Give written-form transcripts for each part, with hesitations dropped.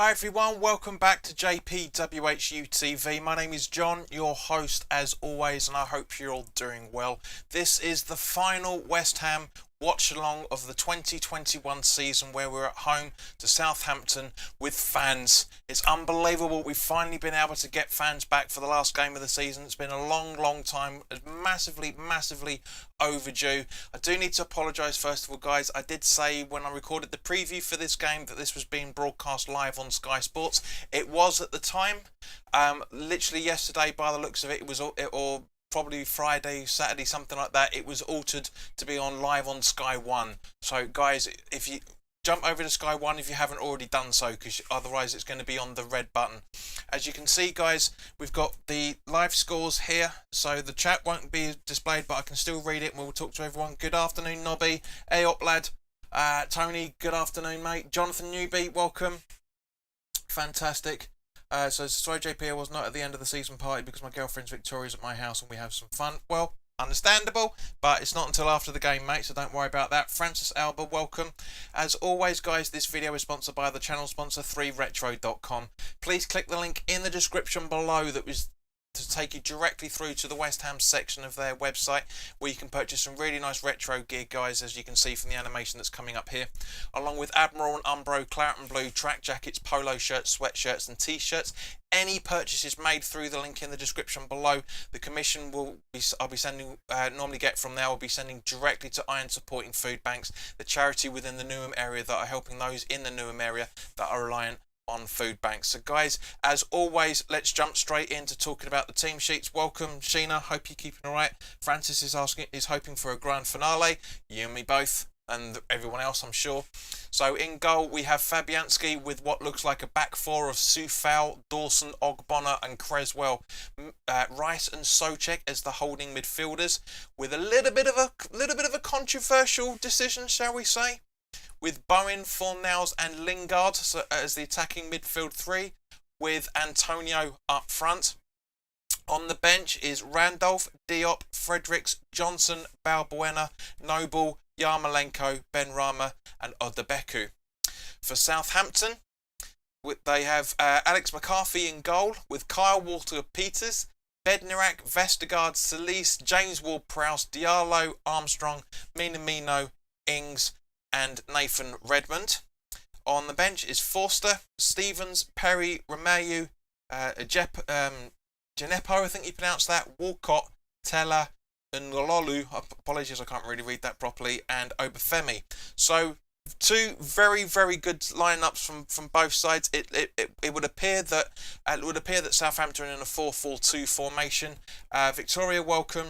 Hi everyone, welcome back to JPWHU TV. My name is John, your host as always, and I hope you're all doing well. This is the final West Ham watch along of the 2021 season where we're at home to Southampton with fans. It's unbelievable. We've finally been able to get fans back for the last game of the season. It's been a long time. It's massively overdue. I do need to apologise first of all, guys. I did say when I recorded the preview for this game that this was being broadcast live on Sky Sports. It was at the time. Literally yesterday, by the looks of it, or probably Friday, Saturday, something like that, it was altered to be on live on Sky One. So guys, if you jump over to Sky One if you haven't already done so, because otherwise it's going to be on the red button. As you can see, guys, we've got the live scores here, so the chat won't be displayed, but I can still read it and we'll talk to everyone. Good afternoon, Nobby. Hey up, lad. Tony, good afternoon, mate. Jonathan Newby, welcome. Fantastic. So sorry JP, I was not at the end of the season party because my girlfriend's Victoria's at my house and we have some fun. Well, understandable, but it's not until after the game, mate, so don't worry about that. Francis Alba, welcome. As always, guys, this video is sponsored by the channel sponsor 3retro.com. Please click the link in the description below that was to take you directly through to the West Ham section of their website, where you can purchase some really nice retro gear, guys, as you can see from the animation that's coming up here, along with Admiral and Umbro, Claret and Blue, track jackets, polo shirts, sweatshirts and t-shirts. Any purchases made through the link in the description below, the commission I'll be sending, normally get from there, I'll be sending directly to Iron Supporting Food Banks, the charity within the Newham area that are helping those in the Newham area that are reliant on food banks. So guys, as always, let's jump straight into talking about the team sheets. Welcome Sheena, hope you're keeping alright. Francis is hoping for a grand finale, you and me both, and everyone else I'm sure. So in goal we have Fabianski with what looks like a back four of Soufal, Dawson, Ogbonna and Creswell, Rice and Soucek as the holding midfielders, with a little bit of a controversial decision, shall we say, with Bowen, Fornals and Lingard as the attacking midfield three, with Antonio up front. On the bench is Randolph, Diop, Fredericks, Johnson, Balbuena, Noble, Yarmolenko, Benrahma and Odebeku. For Southampton, they have Alex McCarthy in goal, with Kyle Walker-Peters, Bednarak, Vestergaard, Solis, James Ward-Prowse, Diallo, Armstrong, Minamino, Ings and Nathan Redmond. On the bench is Forster, Stevens, Perry, Romeu, Genepo, I think you pronounce that, Walcott, Teller, Ngololu, apologies I can't really read that properly, and Obafemi. So two very good lineups from both sides. It would appear that Southampton are in a 4-4-2 formation. Victoria, welcome.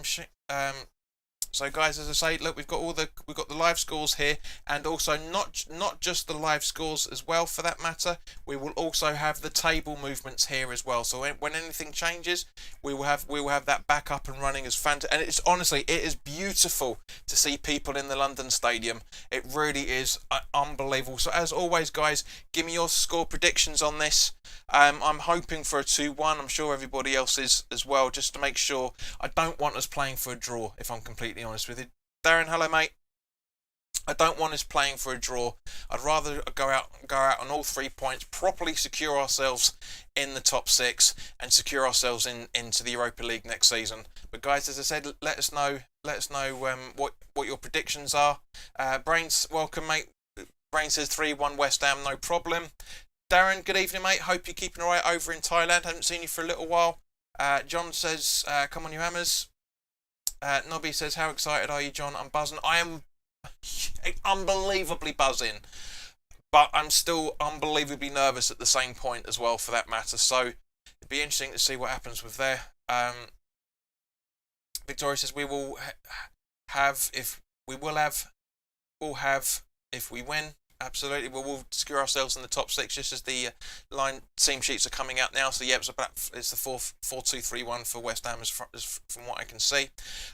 So guys, as I say, look, we've got the live scores here, and also not just the live scores as well, for that matter. We will also have the table movements here as well. So when anything changes, we will have that back up and running as fantastic. And it's honestly, it is beautiful to see people in the London Stadium. It really is unbelievable. So as always, guys, give me your score predictions on this. I'm hoping for a 2-1. I'm sure everybody else is as well, just to make sure. I don't want us playing for a draw, if I'm completely honest with you. Darren, hello mate. I don't want us playing for a draw. I'd rather go out on all 3 points, properly secure ourselves in the top 6 and secure ourselves into the Europa League next season. But guys, as I said, let us know what your predictions are. Brains, welcome mate. Brain says 3-1 West Ham, no problem. Darren, good evening mate, hope you're keeping alright over in Thailand, haven't seen you for a little while. John says, come on you hammers. Nobby says, how excited are you, John? I'm buzzing. I am unbelievably buzzing, but I'm still unbelievably nervous at the same point as well, for that matter. So it'd be interesting to see what happens with there. Victoria says we will have if we win. Absolutely, we'll secure ourselves in the top 6, just as the team sheets are coming out now. So yeah, it's the 4-2-3-1 for West Ham, from what I can see.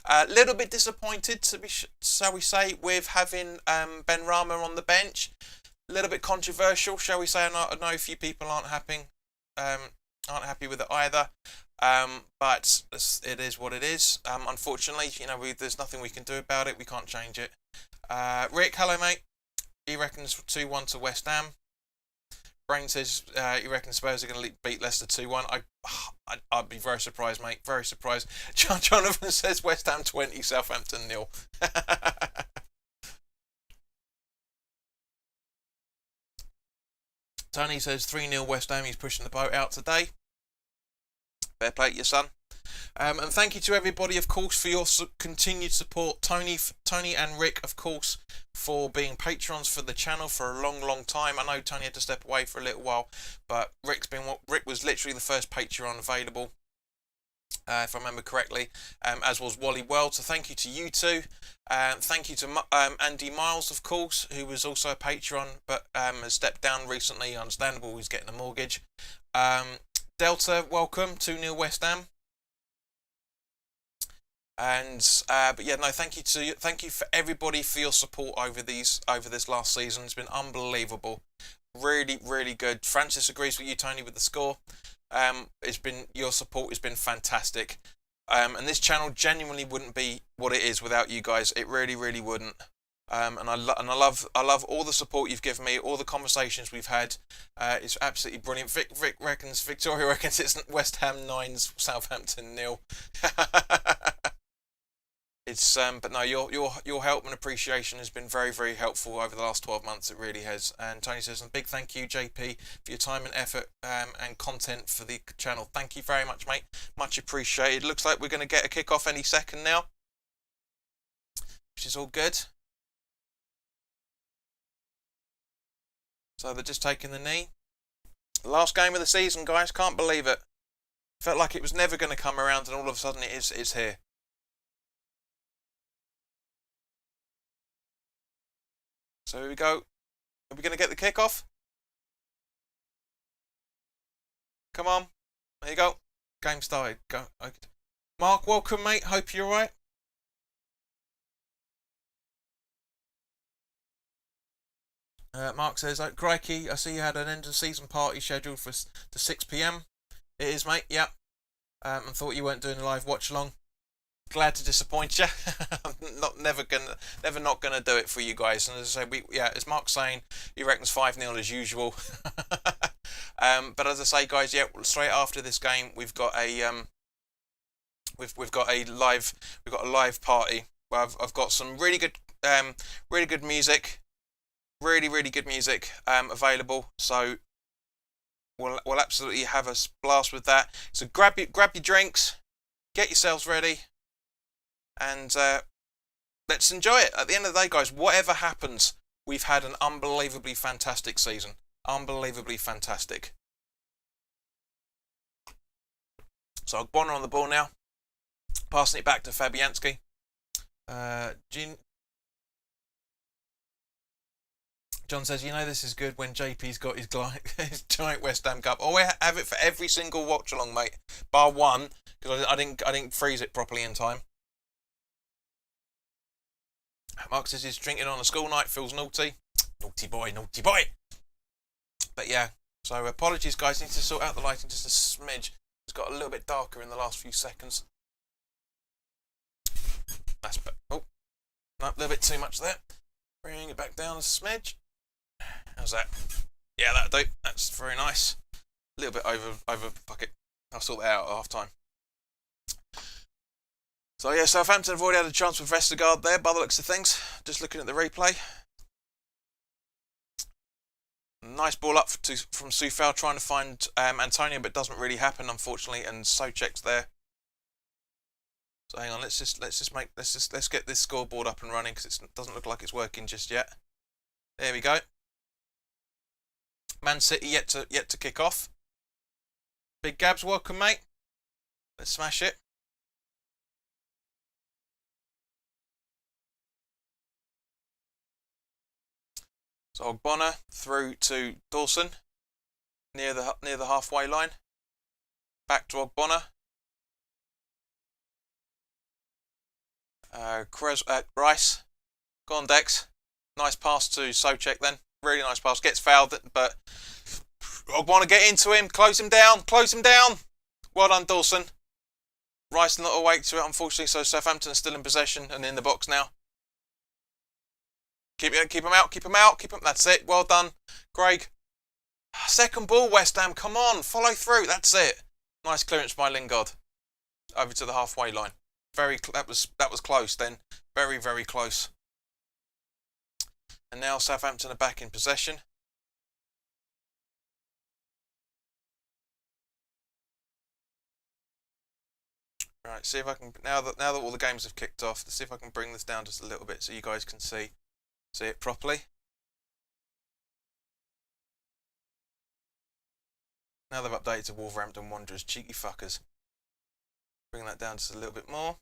A little bit disappointed, shall we say, with having Benrahma on the bench. A little bit controversial, shall we say. I know a few people aren't happy with it either. But it is what it is. Unfortunately, there's nothing we can do about it. We can't change it. Rick, hello mate. He reckons 2-1 to West Ham. Brain says he reckons Spurs are going to beat Leicester 2-1. I'd be very surprised, mate. Very surprised. Jonathan says West Ham 20, Southampton 0. Tony says 3-0 West Ham. He's pushing the boat out today. Fair play to your son. And thank you to everybody, of course, for your continued support. Tony and Rick, of course, for being patrons for the channel for a long, long time. I know Tony had to step away for a little while, but Rick was literally the first Patreon available, if I remember correctly, as was Wally World. So thank you to you two. Thank you to Andy Miles, of course, who was also a Patreon, but has stepped down recently. Understandable, he's getting a mortgage. Delta, welcome. 2-0 West Ham. And but yeah, no, thank you for everybody for your support over this last season. It's been unbelievable, really, really good. Francis agrees with you, Tony, with the score. Your support has been fantastic, and this channel genuinely wouldn't be what it is without you guys. It really, really wouldn't. And I love all the support you've given me, all the conversations we've had. It's absolutely brilliant. Victoria reckons it's West Ham 9, Southampton 0. It's but no, your help and appreciation has been very, very helpful over the last 12 months. It really has. And Tony says, a big thank you, JP, for your time and effort and content for the channel. Thank you very much, mate. Much appreciated. Looks like we're going to get a kick off any second now, which is all good. So they're just taking the knee. Last game of the season, guys. Can't believe it. Felt like it was never going to come around, and all of a sudden it's here. So here we go. Are we going to get the kickoff? Come on. There you go. Game started. Go. Okay. Mark, welcome, mate. Hope you're alright. Mark says, crikey, I see you had an end of season party scheduled for to 6 PM. It is, mate. Yeah. And thought you weren't doing a live watch along. Glad to disappoint you. I'm never not gonna do it for you guys. And as I say, as Mark's saying, he reckons 5-0 as usual. But as I say, guys, yeah, straight after this game, we've got a live party. I've got some really good music, really good music available. So we'll absolutely have a blast with that. So grab your drinks, get yourselves ready. And let's enjoy it. At the end of the day, guys, whatever happens, we've had an unbelievably fantastic season. Unbelievably fantastic. So Bonner on the ball now. Passing it back to Fabianski. John says, you know this is good when JP's got his giant West Ham cup. Oh, we have it for every single watch along, mate. Bar one, because I didn't freeze it properly in time. Mark says he's drinking on a school night, feels naughty. Naughty boy. But yeah, so apologies, guys. Need to sort out the lighting just a smidge. It's got a little bit darker in the last few seconds. That's no, a little bit too much there. Bring it back down a smidge. How's that? Yeah, that'll do. That's very nice. A little bit over bucket. I'll sort that out at half time. So yeah, Southampton have already had a chance with Vestergaard there, by the looks of things. Just looking at the replay. Nice ball up from Soufal, trying to find Antonio, but doesn't really happen, unfortunately. And Soucek's there. So hang on, let's get this scoreboard up and running, because it doesn't look like it's working just yet. There we go. Man City yet to kick off. Big Gabs, welcome, mate. Let's smash it. So Ogbonna through to Dawson near the halfway line. Back to Ogbonna. Rice. Go on, Dex. Nice pass to Soucek then. Really nice pass. Gets fouled, but Ogbonna, get into him. Close him down. Well done, Dawson. Rice not awake to it, unfortunately, so Southampton are still in possession and in the box now. Keep him out. That's it. Well done, Craig. second ball, West Ham. Come on, follow through. That's it. Nice clearance by Lingard. Over to the halfway line. That was close then. Very, very close. And now Southampton are back in possession. Right, see if I can now that all the games have kicked off, let's see if I can bring this down just a little bit so you guys can see it properly. Now they've updated to Wolverhampton Wanderers, cheeky fuckers. Bring that down just a little bit more.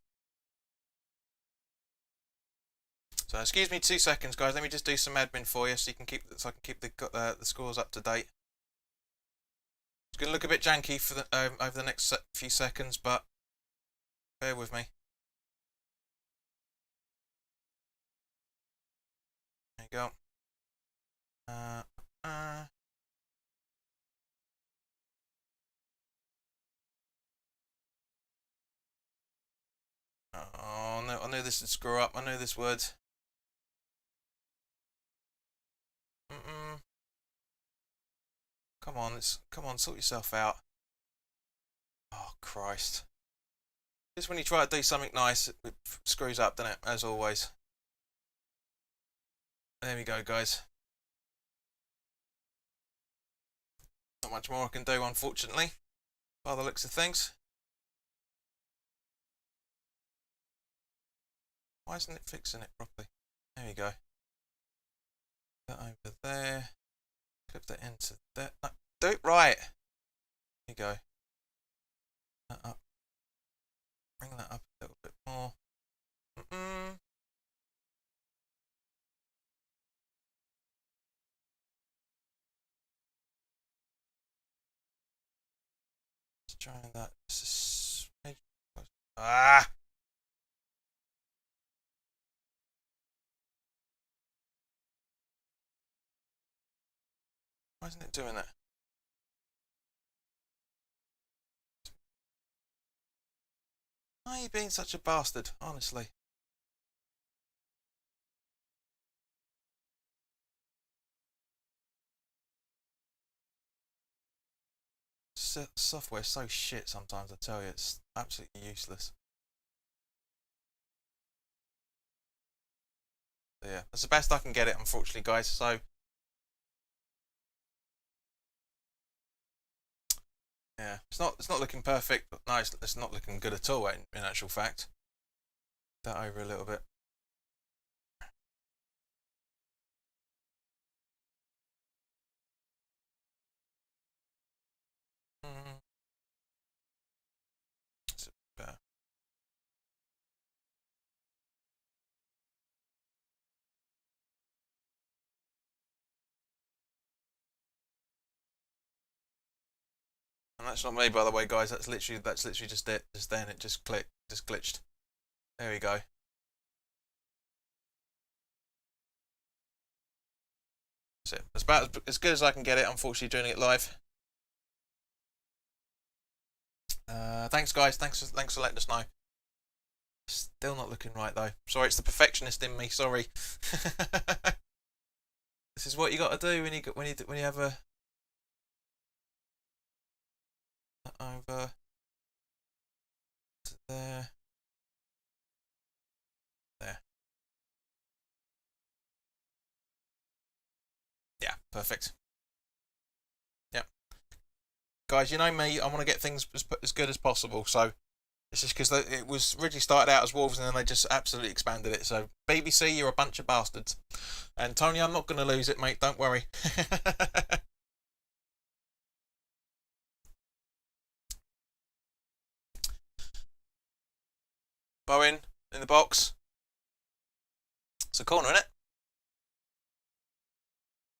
So excuse me 2 seconds, guys. Let me just do some admin for you so I can keep the scores up to date. It's going to look a bit janky for the over the next few seconds, but bear with me. There you go. Oh no! I knew this would screw up. I knew this would. Come on, sort yourself out. Oh Christ! Just when you try to do something nice, it screws up, doesn't it? As always. There we go, guys. Not much more I can do, unfortunately, by the looks of things. Why isn't it fixing it properly? There we go. That over there. Clip that into there. No, do it right. There you go. That up. Bring that up a little bit more. Let's try that. Ah! Why isn't it doing that? Why are you being such a bastard, honestly? Software's so shit sometimes, I tell you, it's absolutely useless. So yeah, that's the best I can get it, unfortunately, guys. So yeah, it's not looking perfect, but no, it's not looking good at all in actual fact. That over a little bit. And that's not me, by the way, guys. That's literally just it. Just then it just glitched. There we go. That's it. It's about as good as I can get it. Unfortunately, doing it live. Thanks, guys. Thanks for letting us know. Still not looking right though. Sorry, it's the perfectionist in me. Sorry. This is what you got to do when you have a over to there. There. Yeah, perfect. Yep. Guys, you know me. I want to get things as good as possible. So it's just because it was originally started out as Wolves and then they just absolutely expanded it. So BBC, you're a bunch of bastards. And Tony, I'm not going to lose it, mate. Don't worry. Bowen in the box. It's a corner, isn't it?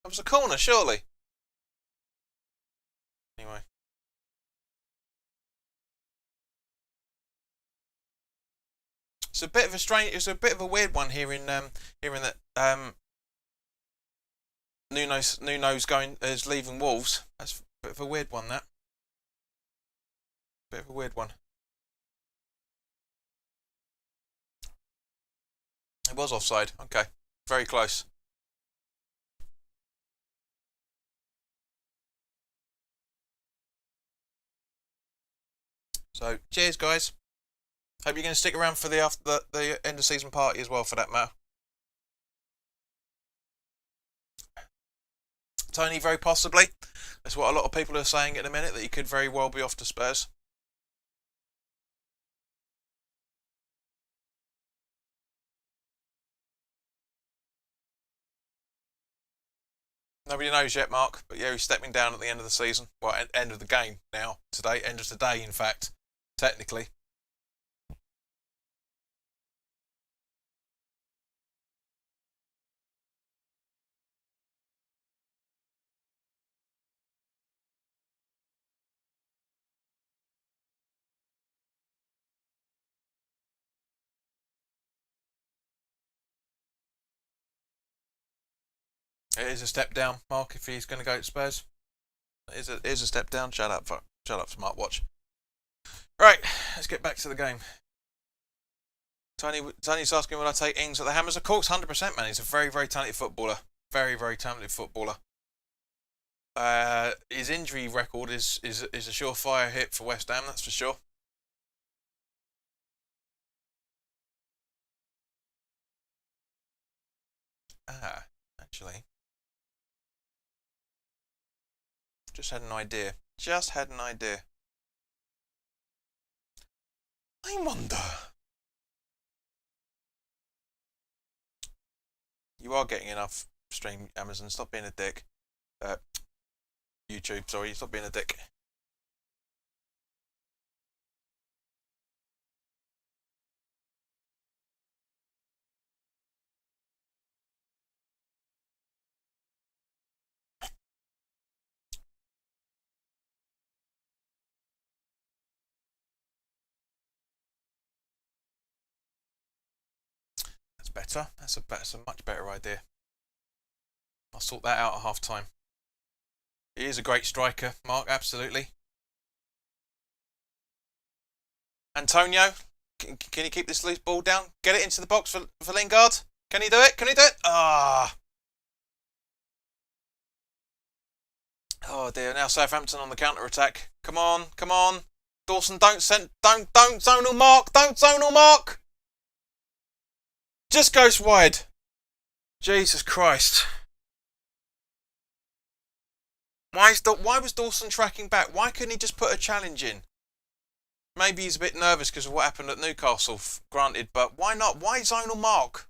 That was a corner, surely. Anyway. It's a bit of a strange. It's a bit of a weird one hearing that Nuno's is leaving Wolves. That's a bit of a weird one. That. Bit of a weird one. It was offside. Okay, very close. So cheers, guys. Hope you're going to stick around for the end of season party as well, for that matter. Tony, very possibly. That's what a lot of people are saying at the minute, that he could very well be off to Spurs. Nobody knows yet, Mark, but yeah, he's stepping down at the end of the season. Well, end of the game now, today. End of the day, in fact, technically. It is a step down, Mark, if he's going to go to Spurs. It is a step down. Shut up, smartwatch. Right, let's get back to the game. Tony's asking, will I take Ings at the Hammers? Of course, 100%, man. He's a very, very talented footballer. Very, very talented footballer. His injury record is a surefire hit for West Ham, that's for sure. Actually, just had an idea. I wonder. You are getting enough stream, Amazon. Stop being a dick. YouTube, sorry, stop being a dick. That's better. That's a much better idea. I'll sort that out at half time. He is a great striker, Mark, absolutely. Antonio, can you keep this loose ball down? Get it into the box for Lingard? Can he do it? Ah. Oh dear, now Southampton on the counter-attack. Come on. Dawson, don't zonal mark! Just goes wide. Jesus Christ. Why was Dawson tracking back? Why couldn't he just put a challenge in? Maybe he's a bit nervous because of what happened at Newcastle, granted, but why not? Why zonal mark?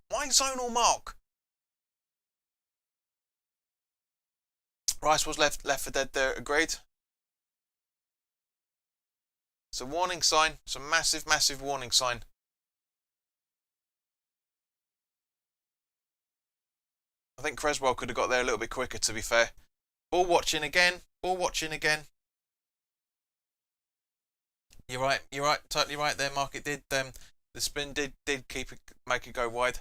Rice was left for dead there, agreed. It's a warning sign. It's a massive, massive warning sign. I think Creswell could have got there a little bit quicker, to be fair. Ball watching again. You're right, totally right there, Mark. It did, the spin did make it go wide.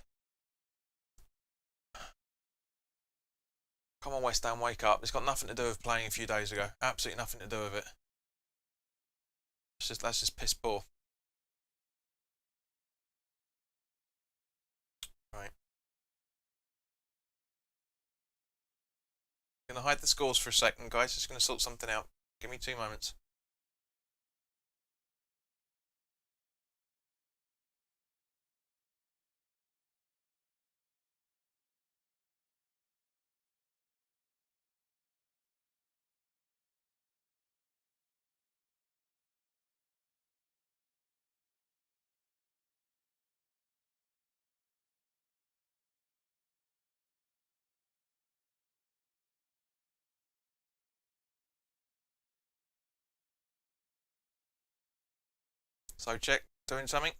Come on, West Ham, wake up. It's got nothing to do with playing a few days ago. Absolutely nothing to do with it. That's just piss poor. Right. I'm going to hide the scores for a second, guys. Just going to sort something out. Give me 2 moments. So check, doing something.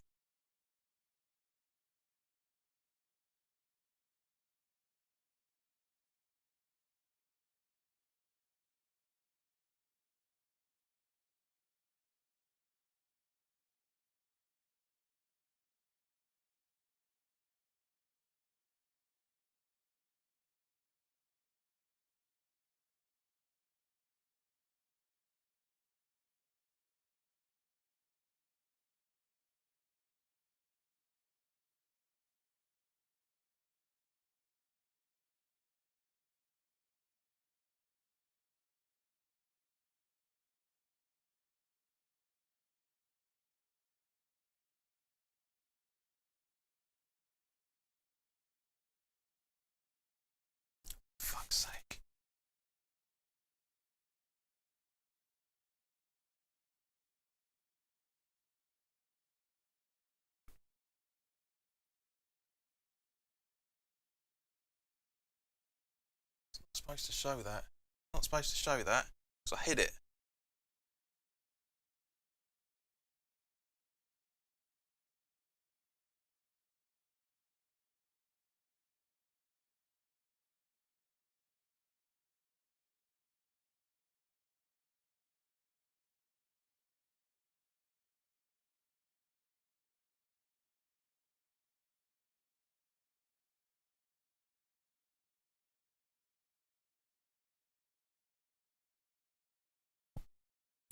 supposed to show that. Not supposed to show that because I hid it.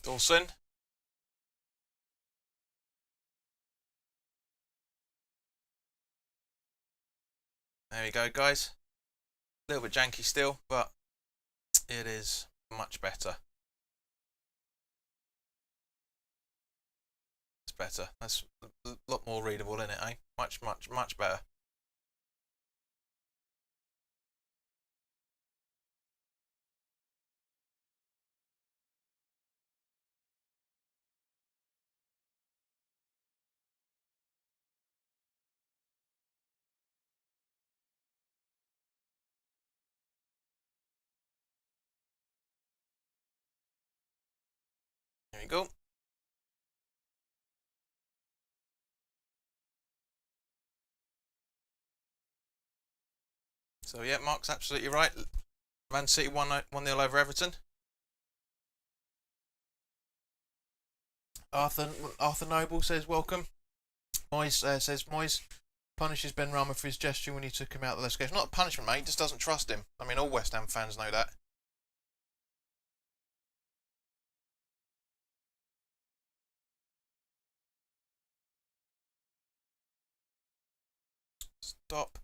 Dawson. There we go, guys. A little bit janky still, but it is much better. It's better. That's a lot more readable, isn't it, eh? Much, much, much better. There we go. So yeah, Mark's absolutely right. Man City 1-0 over Everton. Arthur Noble says welcome. Moyes says Moyes punishes Benrahma for his gesture when he took him out of the left. It's not a punishment, mate. He just doesn't trust him. I mean, all West Ham fans know that. Stop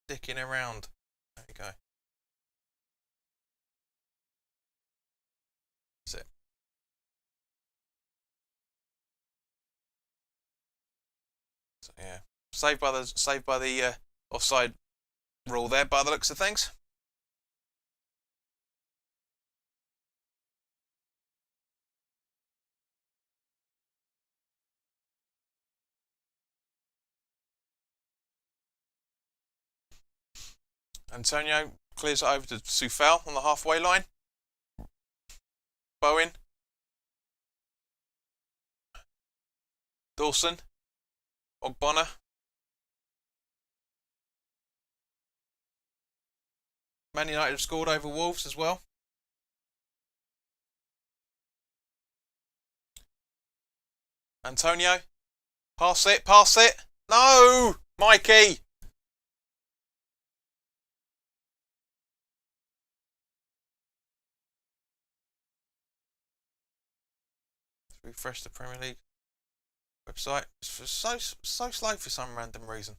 dicking around. There we go. That's it. So yeah, saved by the offside rule there, by the looks of things. Antonio clears it over to Soufal on the halfway line. Bowen. Dawson. Ogbonna. Man United have scored over Wolves as well. Antonio. Pass it, pass it. No! Mikey! Refresh the Premier League website. It's so slow for some random reason.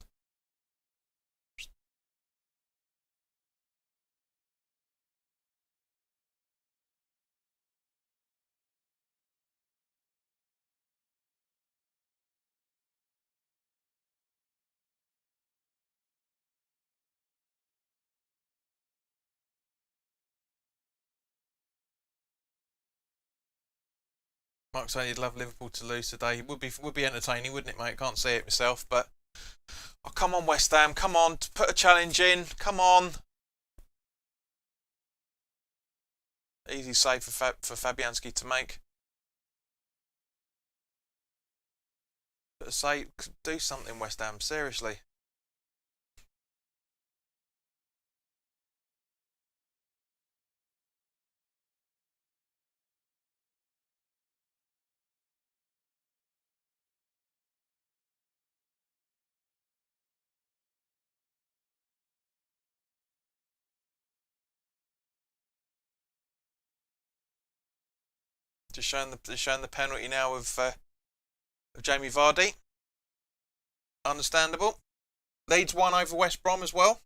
Mark said he'd love Liverpool to lose today. It would be entertaining, wouldn't it, mate? Can't see it myself, but oh, come on, West Ham, come on, put a challenge in, come on. Easy save for Fabianski to make. But say, do something, West Ham, seriously. Just showing the penalty now of Jamie Vardy. Understandable. Leeds won over West Brom as well.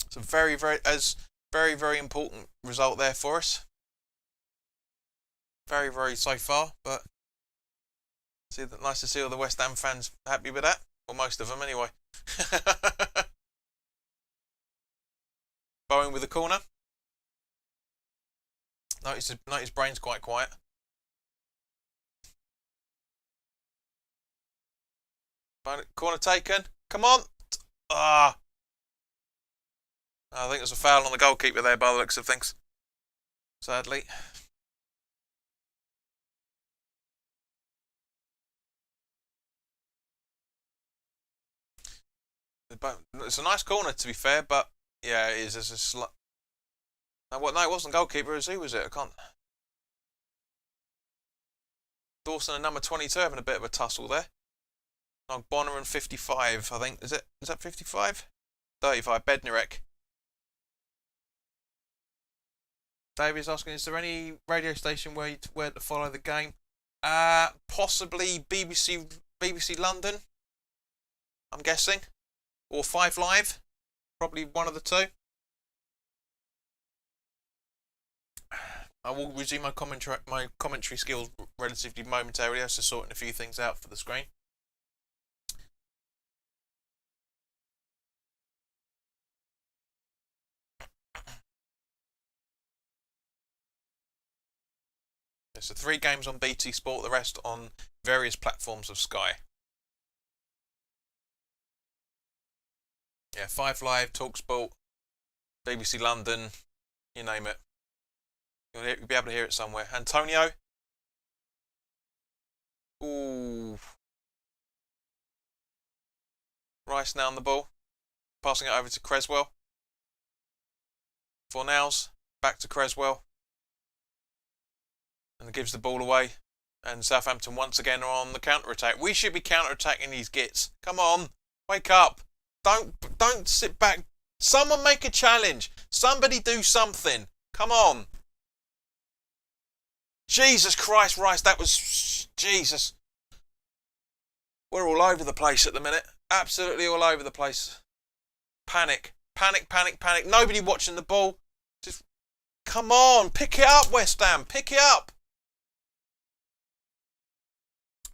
It's a very important result there for us. Very so far, but nice to see all the West Ham fans happy with that. Well, most of them anyway. Bowen with the corner. Notice his brain's quite quiet. Corner taken. Come on. Ah. I think there's a foul on the goalkeeper there by the looks of things. Sadly. It's a nice corner, to be fair, but yeah, it is. It's a no, it wasn't goalkeeper. Who was it? I can't. Dawson and number 22 having a bit of a tussle there. Oh, Bonner and 55, I think. Is that 55? 35, Bednarek. David's asking, is there any radio station where to follow the game? Possibly BBC London, I'm guessing. Or 5 Live. Probably one of the two. I will resume my commentary skills relatively momentarily. I was just sorting a few things out for the screen. So 3 games on BT Sport, the rest on various platforms of Sky. Yeah, 5 Live, TalkSport, BBC London, you name it. You'll be able to hear it somewhere. Antonio. Ooh. Rice now on the ball. Passing it over to Creswell. Fornals. Back to Creswell. And gives the ball away. And Southampton once again are on the counter-attack. We should be counter-attacking these gits. Come on. Wake up. Don't sit back. Someone make a challenge. Somebody do something. Come on. Jesus Christ, Rice, that was... Jesus. We're all over the place at the minute. Absolutely all over the place. Panic. Panic, panic, panic. Nobody watching the ball. Just... Come on. Pick it up, West Ham. Pick it up.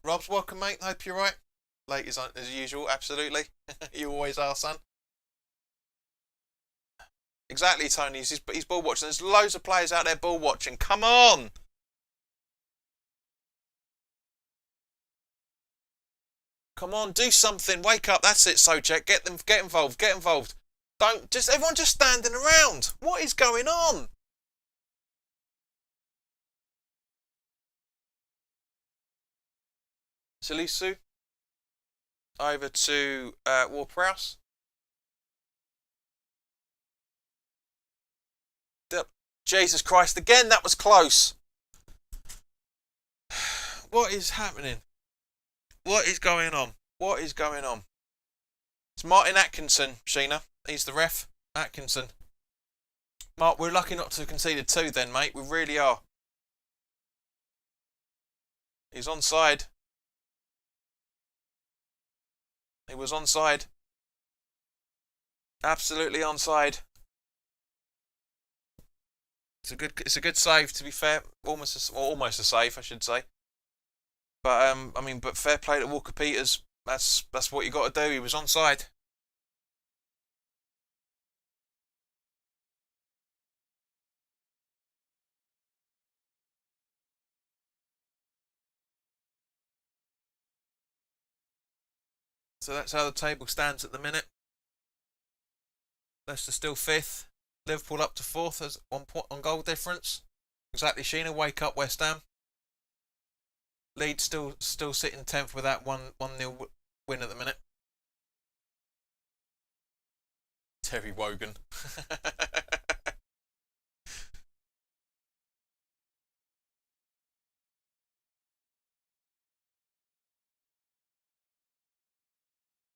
Rob's welcome, mate. Hope you're right. Late as usual, absolutely. You always are, son. Exactly, Tony. He's ball watching. There's loads of players out there ball watching. Come on. Come on, do something. Wake up. That's it, Socek. Get involved. Get involved. Everyone just standing around. What is going on? Salisu. Over to Ward-Prowse. Jesus Christ, again, that was close. What is happening? What is going on? What is going on? It's Martin Atkinson, Sheena. He's the ref. Atkinson. Mark, we're lucky not to have conceded 2 then, mate. We really are. He's onside. He was onside. Absolutely onside. It's a good save, to be fair. Almost a save, I should say. But but fair play to Walker Peters. That's what you got to do. He was onside. So that's how the table stands at the minute. Leicester still 5th. Liverpool up to 4th as 1 point on goal difference. Exactly, Sheena. Wake up, West Ham. Leeds still sitting 10th with that 1-0 win at the minute. Terry Wogan.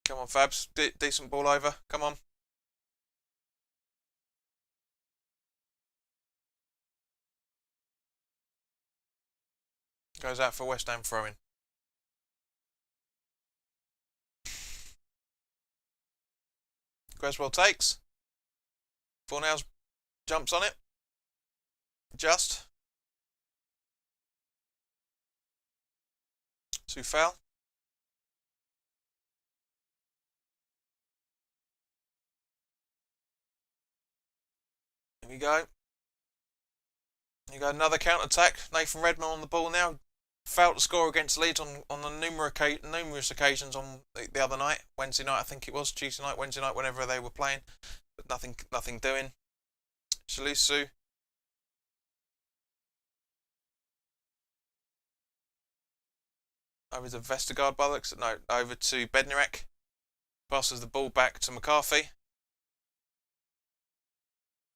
Come on, Fabs. Decent ball over. Come on. Goes out for West Ham throwing. Creswell takes. Fornals jumps on it. Just. Soufal. Here we go. You got another counter attack. Nathan Redmond on the ball now. failed to score against Leeds on the numerous occasions on the other night, Wednesday night I think it was, Tuesday night, Wednesday night, whenever they were playing, but nothing doing. Salisu. Over to Vestergaard by the looks. No, over to Bednarek. Passes the ball back to McCarthy.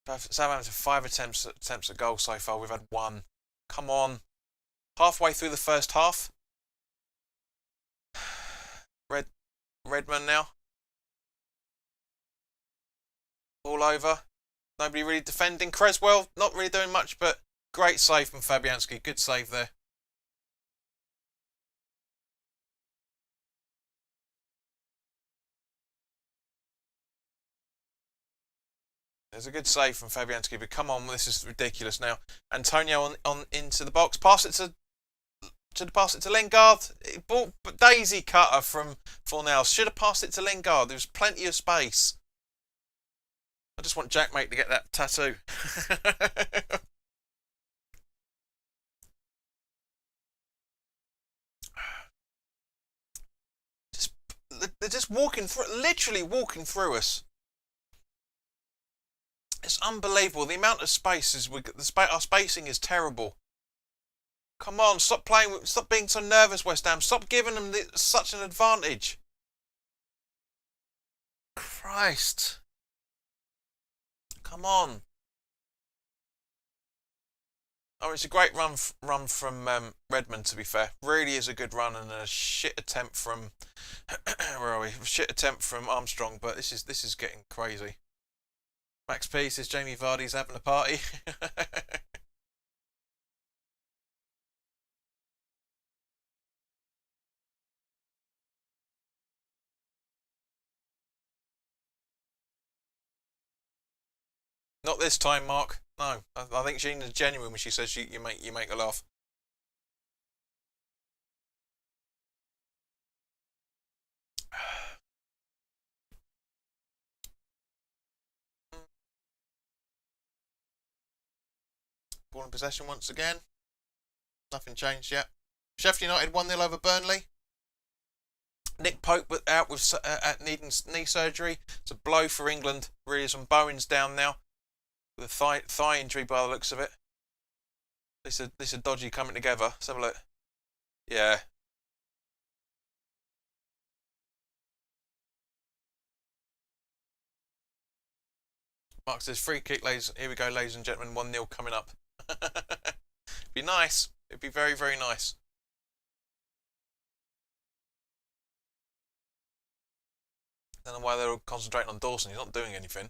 Southampton 5 attempts at goal so far. We've had 1. Come on. Halfway through the first half. Redmond now. All over. Nobody really defending. Creswell not really doing much, but great save from Fabianski. Good save there. There's a good save from Fabianski, but come on, this is ridiculous now. Antonio on into the box. Pass it to Lingard. Daisy cutter from Fornells. Should have passed it to Lingard. There was plenty of space. I just want Jackmate to get that tattoo. They're just literally walking through us. It's unbelievable. The amount of space our spacing is terrible. Come on, stop being so nervous, West Ham. Stop giving them such an advantage. Christ. Come on. Oh, it's a great run from Redmond, to be fair. Really is a good run, and a shit attempt from where are we? Shit attempt from Armstrong, but this is getting crazy. Max P says Jamie Vardy's having a party. Not this time, Mark. No, I think Gina's genuine when she says you make her laugh. Ball in possession once again. Nothing changed yet. Sheffield United 1-0 over Burnley. Nick Pope out with needing knee surgery. It's a blow for England. Really, some Bowen's down now with a thigh injury by the looks of it. This is dodgy coming together. Let's have a look. Yeah. Mark says free kick, ladies. Here we go, ladies and gentlemen. 1-0 coming up. Be nice. It'd be very, very nice. I don't know why they're all concentrating on Dawson. He's not doing anything.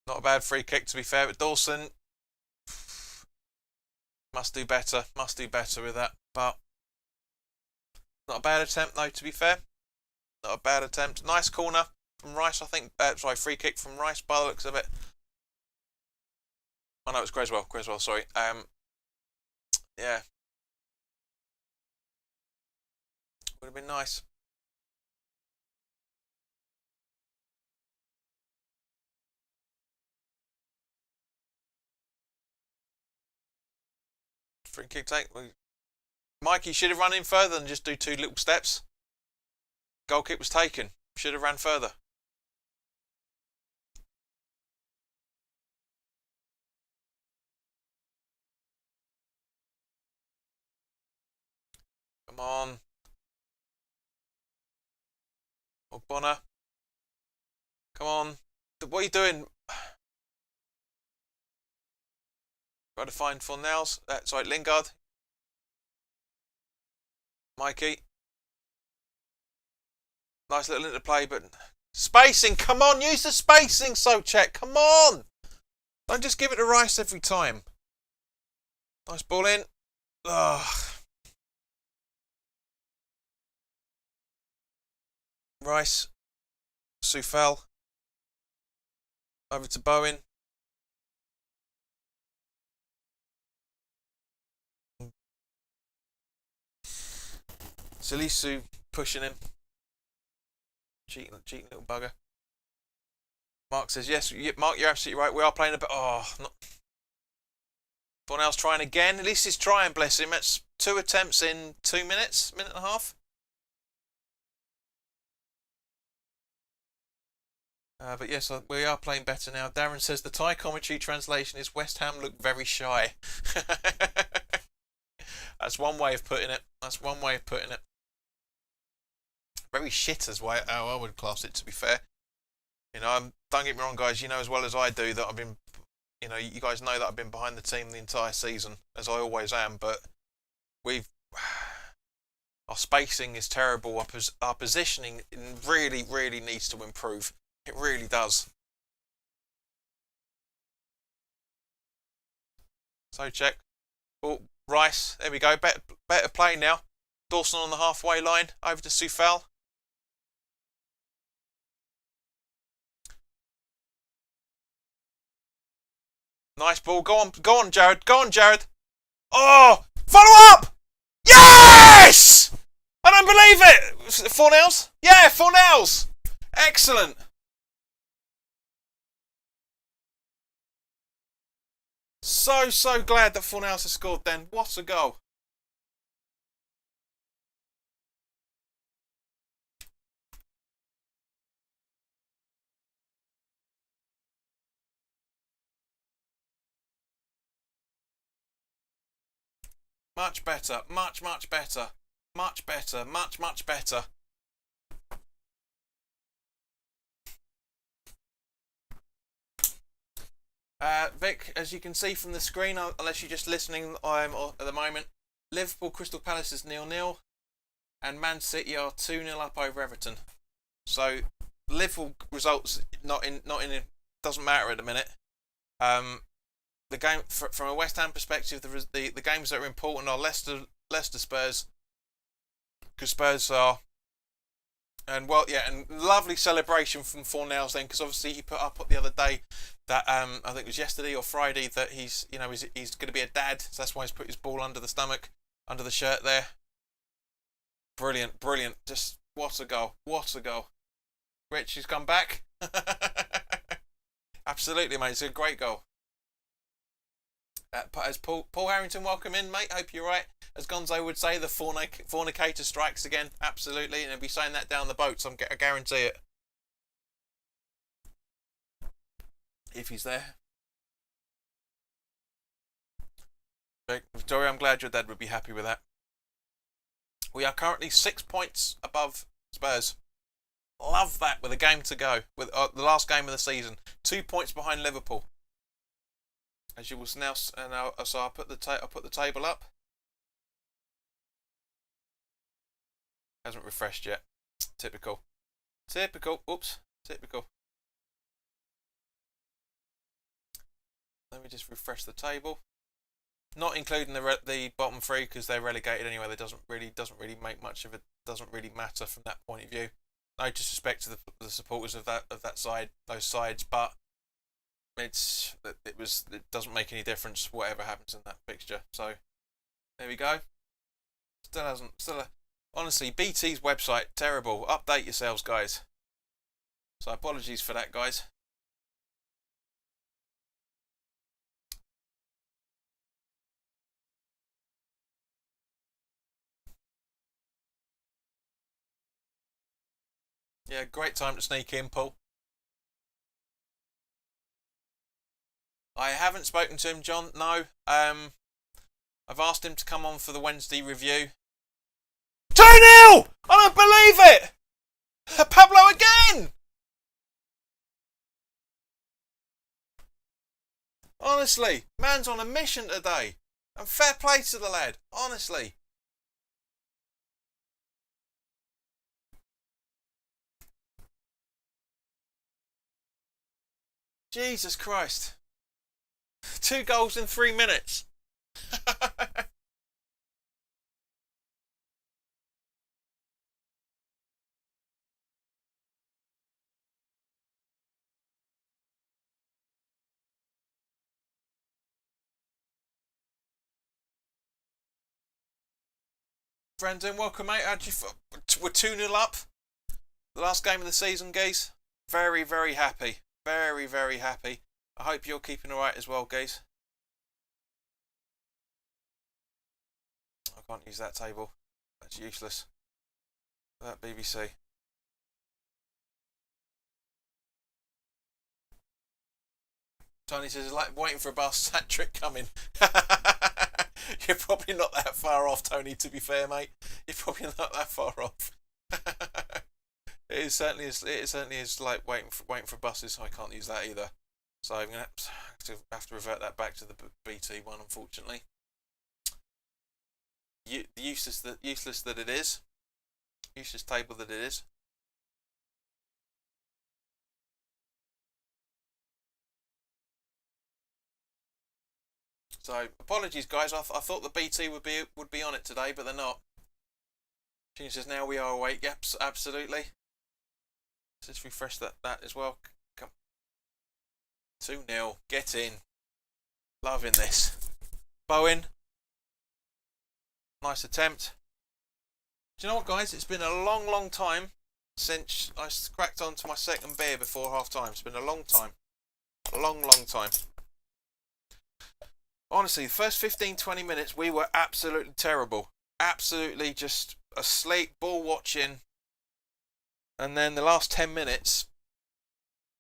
Not a bad free kick, to be fair, but Dawson must do better. Must do better with that. But not a bad attempt, though, to be fair. Not a bad attempt. Nice corner from Rice, I think. Sorry, free kick from Rice by the looks of it. Oh, no, it's Creswell. Creswell, sorry. Yeah. Would have been nice. Free kick take. Mikey should have run in further than just do 2 little steps. Goal kick was taken. Should have ran further. Come on. Ogbonna. Come on. What are you doing? Got to find Fornells. Sorry, Lingard. Mikey. Nice little interplay, but spacing. Come on, use the spacing, Socek. Come on. Don't just give it to Rice every time. Nice ball in. Ugh. Rice. Soufal. Over to Bowen. Salisu pushing him. cheeky little bugger. Mark says, yes, Mark, you're absolutely right. We are playing a bit. Oh, not. Fornell's trying again. At least he's trying, bless him. That's 2 attempts in 2 minutes, minute and a half. But yes, we are playing better now. Darren says the Thai commentary translation is West Ham look very shy. That's one way of putting it. Very shit as way how I would class it, to be fair. You know, don't get me wrong, guys. You know as well as I do that I've been, you know, you guys know that I've been behind the team the entire season, as I always am. But our spacing is terrible. Our positioning really, really needs to improve. It really does. So check. Oh, Rice. There we go. Better play now. Dawson on the halfway line. Over to Soufal. Nice ball. Go on, Jared. Go on, Jared. Oh, follow up. Yes! I don't believe it. Fornells? Yeah, Fornells. Excellent. So glad that Fornells has scored then. What a goal. Much better. Much better. Much better. Much better. Vic, as you can see from the screen, unless you're just listening at the moment, Liverpool Crystal Palace is 0-0 and Man City are 2-0 up over Everton. So Liverpool results not in doesn't matter at the minute. The game from a West Ham perspective, the games that are important are Leicester Spurs, because Spurs are. And well, yeah, and lovely celebration from Fornells then, because obviously he put up the other day that I think it was yesterday or Friday that he's going to be a dad, so that's why he's put his ball under the shirt there. Brilliant. Just what a goal. Rich has come back. Absolutely, mate. It's a great goal. As Paul Harrington, welcome in, mate. Hope you're right. As Gonzo would say, the fornicator strikes again. Absolutely, and he'll be saying that down the boats. I guarantee it. If he's there. Victoria, I'm glad your dad would be happy with that. We are currently 6 points above Spurs. Love that with a game to go. With the last game of the season. 2 points behind Liverpool. As you will now, so I'll put the table up. Hasn't refreshed yet. Typical. Oops. Typical. Let me just refresh the table. Not including the bottom three because they're relegated anyway. That doesn't really make much of it. Doesn't really matter from that point of view. No disrespect to the supporters of that side, those sides, but it doesn't make any difference whatever happens in that fixture. So there we go. Honestly, BT's website terrible. Update yourselves, guys. So apologies for that, guys. Yeah, great time to sneak in, Paul. I haven't spoken to him, John. No. I've asked him to come on for the Wednesday review. 2-0! I don't believe it! Pablo again! Honestly, man's on a mission today. And fair play to the lad. Honestly. Jesus Christ. 2 goals in 3 minutes. Brandon, welcome, mate. We're 2-0 up. The last game of the season, guys. Very, very happy. Very, very happy. I hope you're keeping alright as well, guys. I can't use that table. That's useless. That BBC. Tony says, like waiting for a bus, that trick coming. You're probably not that far off, Tony, to be fair, mate. You're probably not that far off. It certainly is like waiting for buses. I can't use that either. So I'm going to have to revert that back to the BT one, unfortunately. Useless that it is. Useless table that it is. So apologies, guys. I thought the BT would be on it today, but they're not. She says now we are awake. Yep, absolutely. Let's just refresh that as well. Come. 2-0. Get in. Loving this. Bowen. Nice attempt. Do you know what, guys? It's been a long time since I cracked onto my second beer before half time. It's been a long time. A long time. Honestly, the first 15-20 minutes we were absolutely terrible. Absolutely just asleep, ball watching. And then the last 10 minutes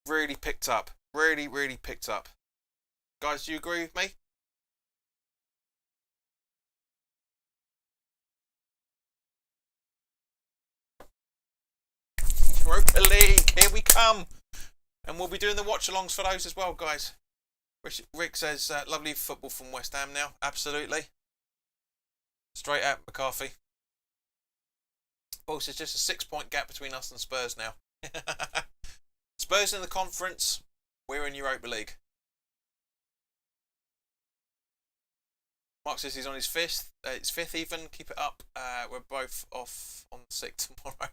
really picked up. Really picked up. Guys, do you agree with me? Europa League, here we come. And we'll be doing the watch-alongs for those as well, guys. Rick says, lovely football from West Ham now. Absolutely. Straight out McCarthy. Paul says, just a 6-point gap between us and Spurs now. Spurs in the conference. We're in Europa League. Mark says he's on his fifth. It's fifth even. Keep it up. We're both off on the 6th tomorrow.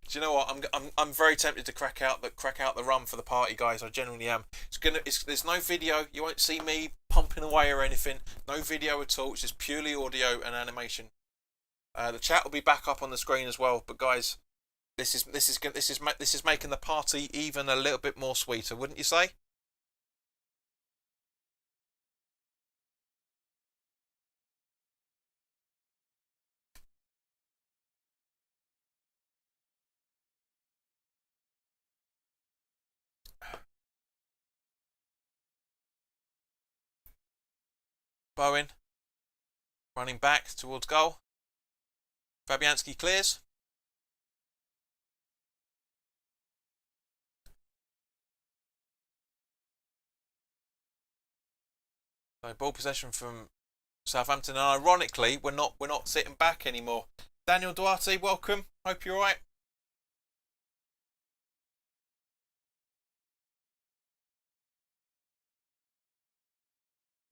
Do you know what? I'm very tempted to crack out the rum for the party, guys. I genuinely am. There's no video. You won't see me pumping away or anything. No video at all. It's just purely audio and animation. The chat will be back up on the screen as well. But guys, this is making the party even a little bit more sweeter, wouldn't you say? Bowen running back towards goal. Fabianski clears. So ball possession from Southampton, and ironically, we're not sitting back anymore. Daniel Duarte, welcome. Hope you're alright.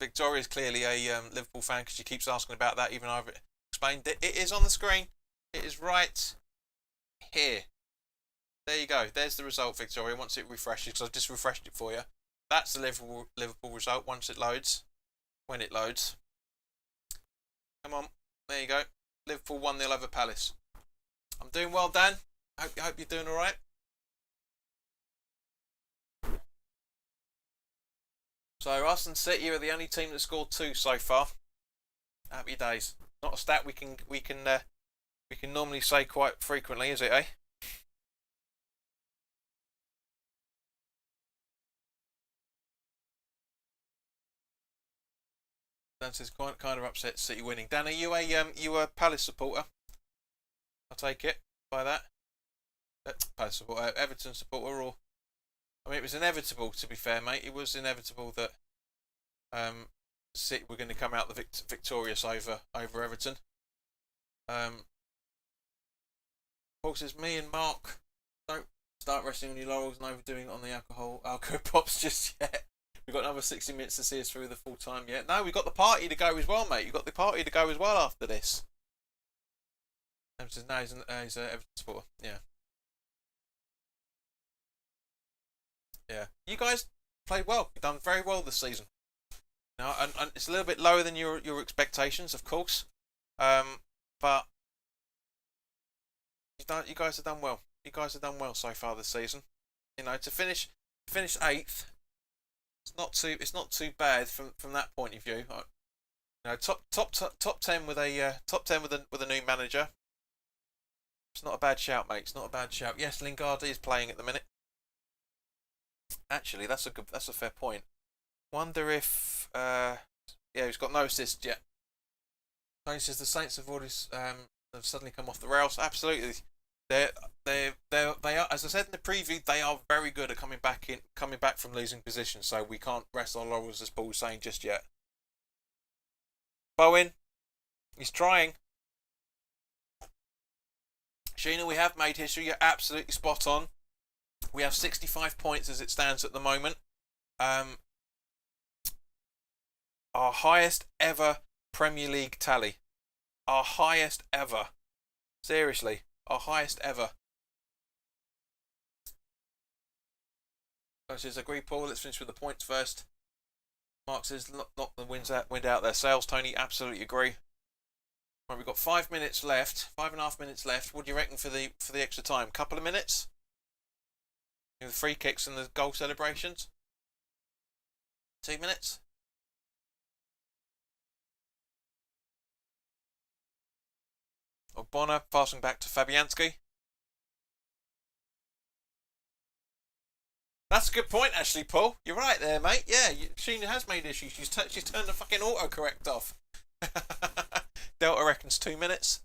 Victoria is clearly a Liverpool fan because she keeps asking about that, even though I've explained it. It is on the screen. It is right here. There you go. There's the result, Victoria, once it refreshes, because I've just refreshed it for you. That's the Liverpool result once it loads. When it loads. Come on. There you go. Liverpool 1-0 over Palace. I'm doing well, Dan. I hope you're doing alright. So us and City are the only team that scored 2 so far. Happy days. Not a stat we can normally say quite frequently, is it, eh? Dan says kind of upset City winning. Dan, are you a Palace supporter? I'll take it by that. Palace supporter, Everton supporter, or I mean, it was inevitable, to be fair, mate. It was inevitable that City were going to come out victorious over Everton. Paul says, me and Mark don't start resting on your laurels and overdoing it on the alcohol pops just yet. We've got another 60 minutes to see us through the full time yet. No, we've got the party to go as well, mate. You've got the party to go as well after this. Says, no, he's an Everton supporter. Yeah. Yeah, you guys played well. You've done very well this season. Now, and it's a little bit lower than your expectations, of course. But You guys have done well. You guys have done well so far this season. You know, to finish eighth, it's not too bad from that point of view. You know, top 10 with a top 10 with a new manager. It's not a bad shout, mate. It's not a bad shout. Yes, Lingard is playing at the minute. Actually, that's a fair point. Wonder if yeah, he's got no assists yet. Tony says the Saints have already have suddenly come off the rails. Absolutely, they are, as I said in the preview, they are very good at coming back from losing position. So we can't rest on laurels, as Paul was saying, just yet. Bowen, he's trying. Sheena, we have made history. You're absolutely spot on. We have 65 points as it stands at the moment. Our highest ever Premier League tally. Our highest ever. Seriously, our highest ever. I says, agree, Paul. Let's finish with the points first. Mark says, knock the wind out their sails. Tony, absolutely agree. Right, we've got 5 minutes left. 5.5 minutes left. What do you reckon for the extra time? Couple of minutes? The free kicks and the goal celebrations? 2 minutes? Bonner passing back to Fabianski. That's a good point, actually, Paul. You're right there, mate. Yeah, Sheena has made issues. She's turned the fucking autocorrect off. Delta reckons 2 minutes.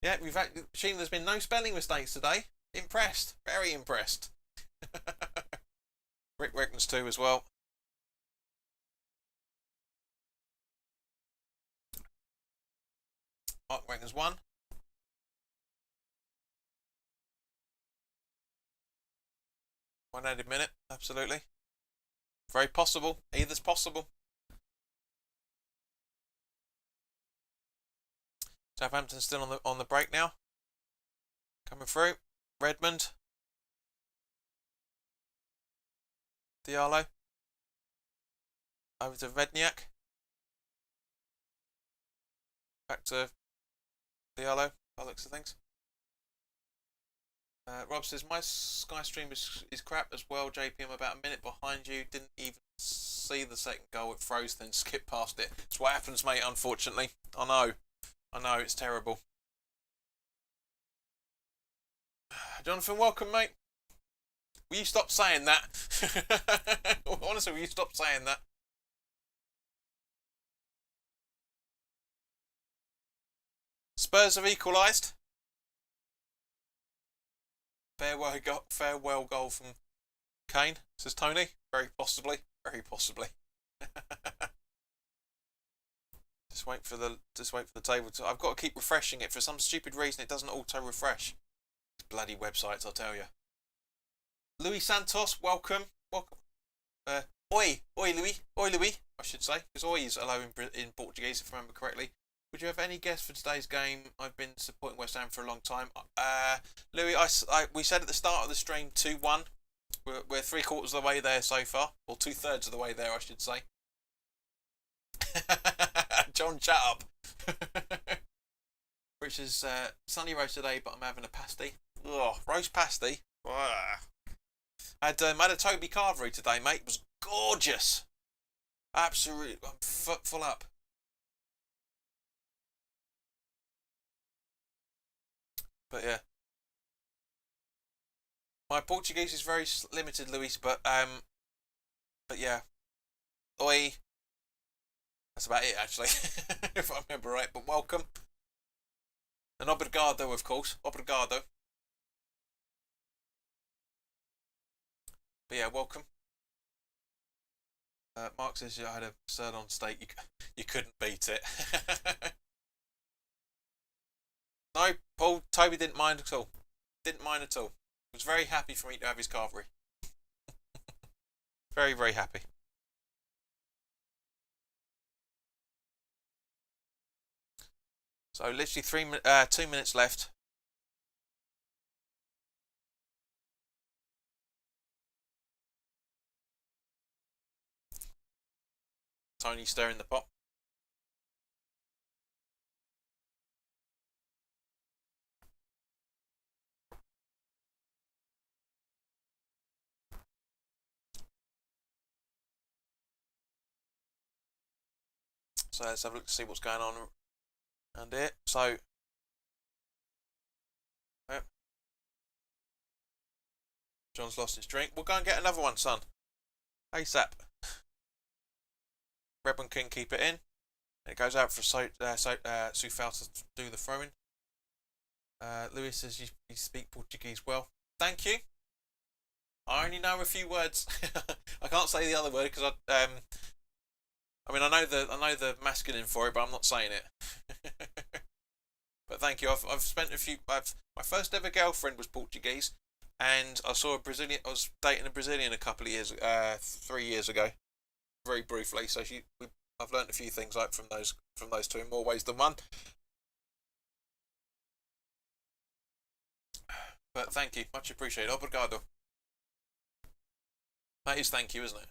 Yeah, Sheena, there's been no spelling mistakes today. Impressed. Very impressed. Rick reckons 2 as well. Mark reckons 1. 1 added minute, absolutely. Very possible. Either's possible. Southampton's still on the break now. Coming through. Redmond. Diallo. Over to Vedniak. Back to Diallo, by the looks of things. Rob says, my Sky stream is crap as well, JP. I'm about a minute behind you. Didn't even see the second goal. It froze, then skipped past it. It's what happens, mate, unfortunately. I know, it's terrible. Jonathan, welcome, mate. Will you stop saying that? Honestly, will you stop saying that? Spurs have equalised. Farewell goal from Kane, says Tony. Very possibly. Very possibly. Just wait for the table to. I've got to keep refreshing it. For some stupid reason, it doesn't auto refresh. Bloody websites, I'll tell you. Louis Santos, welcome. Oi, Louis, I should say, because oi is hello in Portuguese, if I remember correctly. Would you have any guess for today's game? I've been supporting West Ham for a long time. Louis, we said at the start of the stream 2-1. We're 3/4 of the way there so far, or 2/3 of the way there, I should say. John, shut up. Which is sunny roast today, but I'm having a pasty. Ugh, roast pasty. Ugh. I had a Toby Carvery today, mate. It was gorgeous. Absolutely, I'm full up. But yeah, my Portuguese is very limited, Luis. But yeah, oi. That's about it, actually, if I remember right. But welcome, and obrigado, of course, obrigado. But yeah, welcome. Mark says I had a sirloin steak. You couldn't beat it. No, Paul, Toby didn't mind at all. Didn't mind at all. He was very happy for me to have his carvery. Very, very happy. So literally 2 minutes left. Tony stirring the pot. So let's have a look to see what's going on around here. So, yep. John's lost his drink. We'll go and get another one, son. ASAP. Redmond can keep it in. And it goes out for Southampton to do the throwing. Lewis says you speak Portuguese well. Thank you. I only know a few words. I can't say the other word because I mean I know the masculine for it, but I'm not saying it. But thank you. I've spent a few. My first ever girlfriend was Portuguese, and I saw a Brazilian. I was dating a Brazilian a couple of years, 3 years ago, very briefly. So I've learned a few things like from those two in more ways than one. But thank you, much appreciated. Obrigado. That is thank you, isn't it?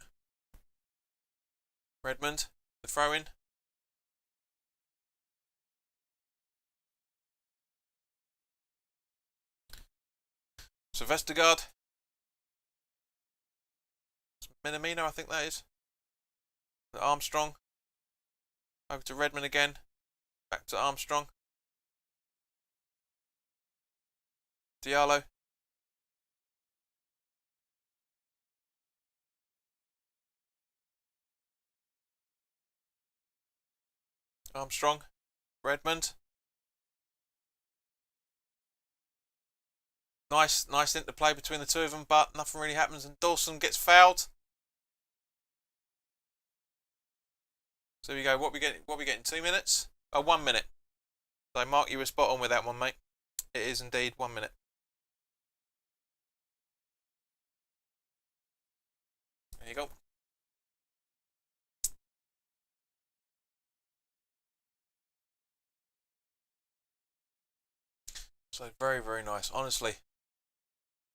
Redmond, the throw-in. So Vestergaard. Minamino, I think that is. Armstrong. Over to Redmond again. Back to Armstrong. Diallo. Armstrong. Redmond. Nice interplay between the two of them, but nothing really happens, and Dawson gets fouled. So we go. What we getting? 2 minutes? Oh, 1 minute. So Mark, you were spot on with that one, mate. It is indeed 1 minute. There you go. So very, very nice. Honestly,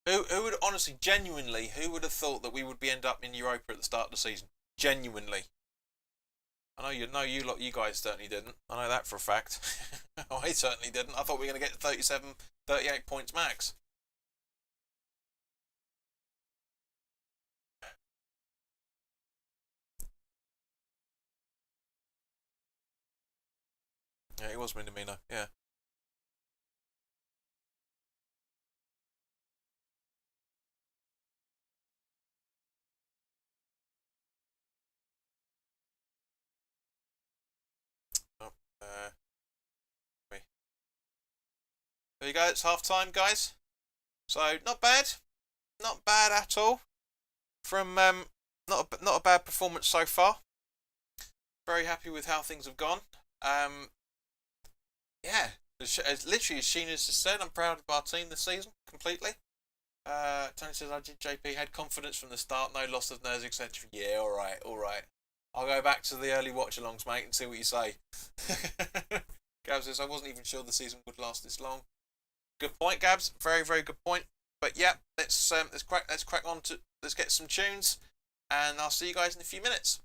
who would honestly, genuinely, who would have thought that we would end up in Europa at the start of the season? Genuinely. I know you guys certainly didn't. I know that for a fact. I certainly didn't. I thought we were going to get to 37, 38 points max. Yeah, it was Minamino, yeah. Oh, there you go, it's half time, guys. So not bad at all. From not a bad performance so far. Very happy with how things have gone. Yeah, literally as Sheena's just said, I'm proud of our team this season completely. Tony says I did. JP had confidence from the start, no loss of nerves, etc. Yeah, all right. I'll go back to the early watch-alongs, mate, and see what you say. Gabs says I wasn't even sure the season would last this long. Good point, Gabs. Very, very good point. But yeah, let's crack on to let's get some tunes, and I'll see you guys in a few minutes.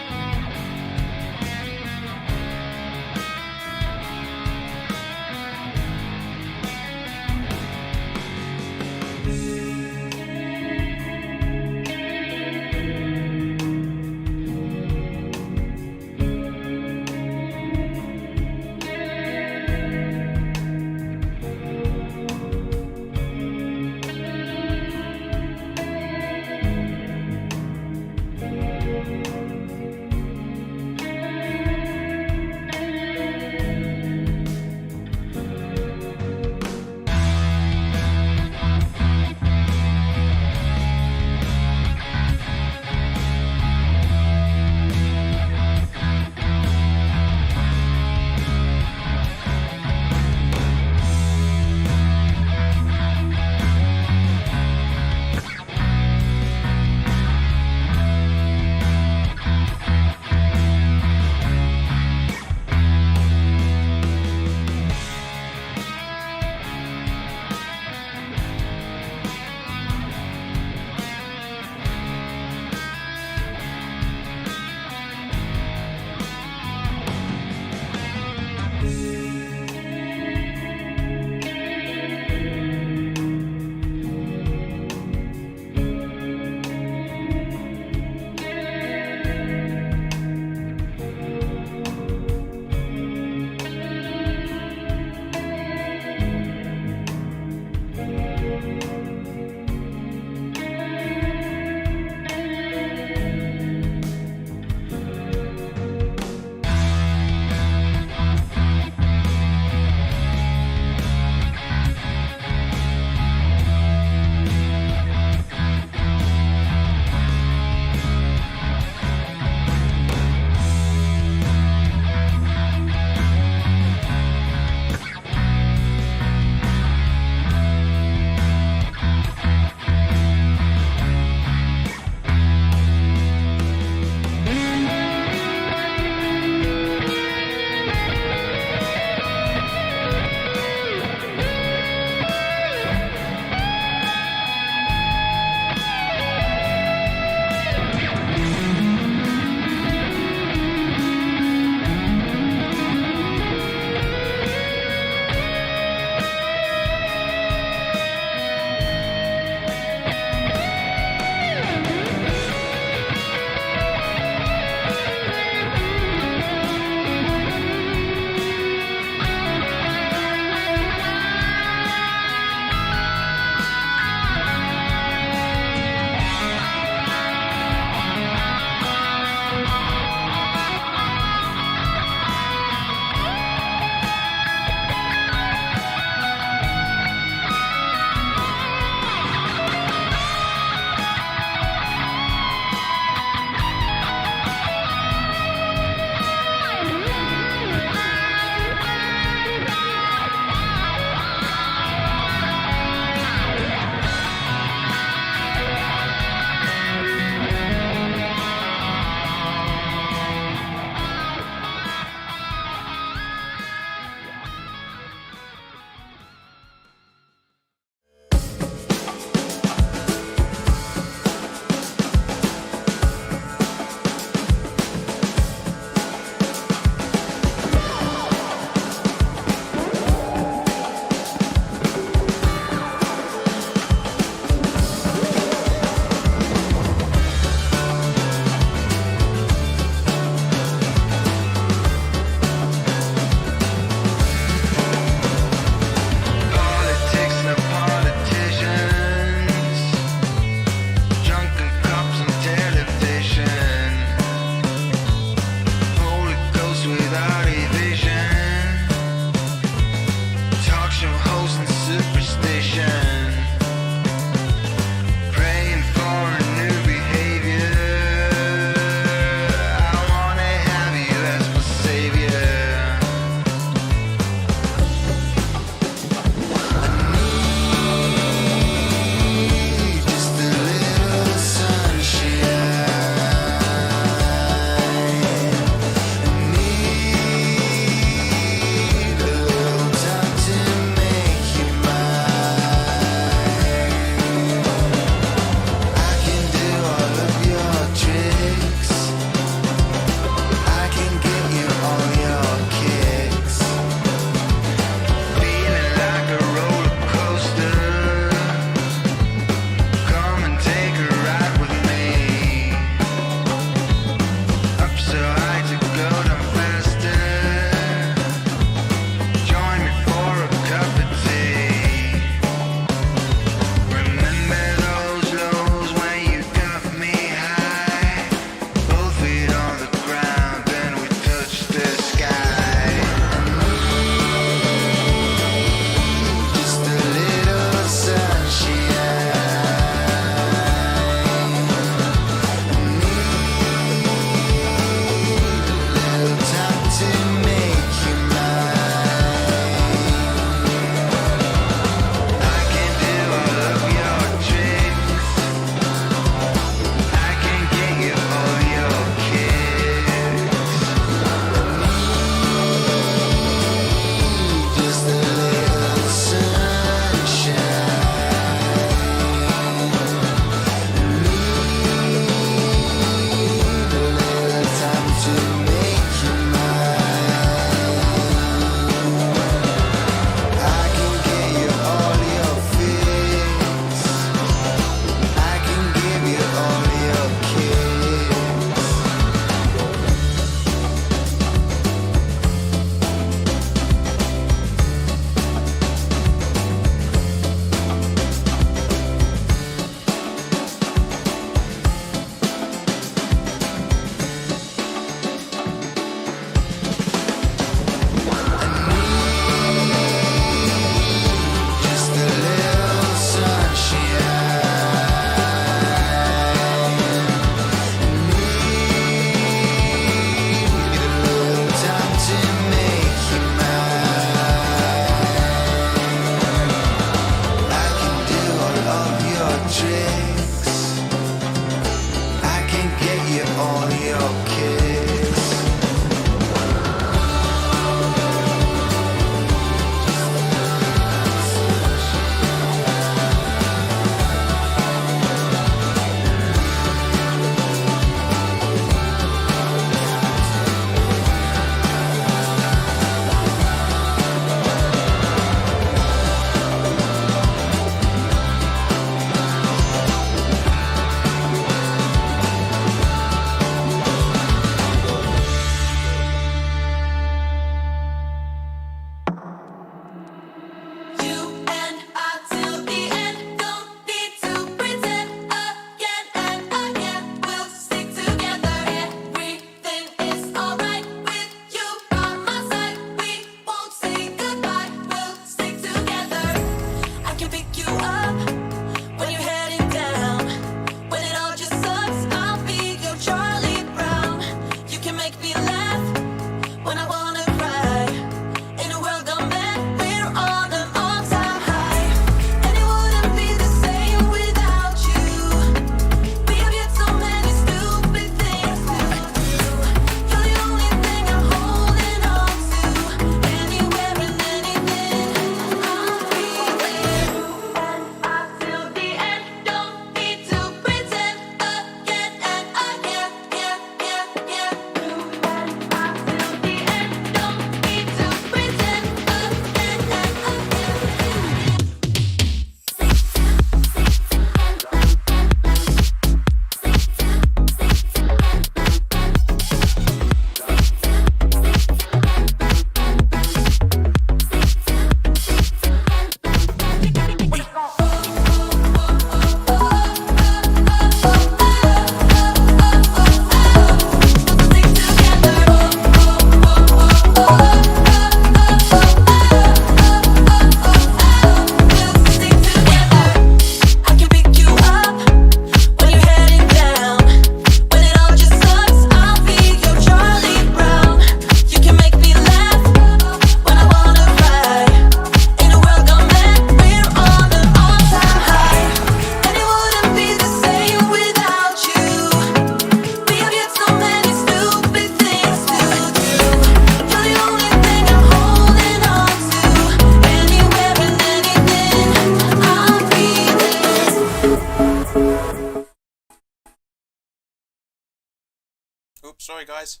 Whoops, sorry guys.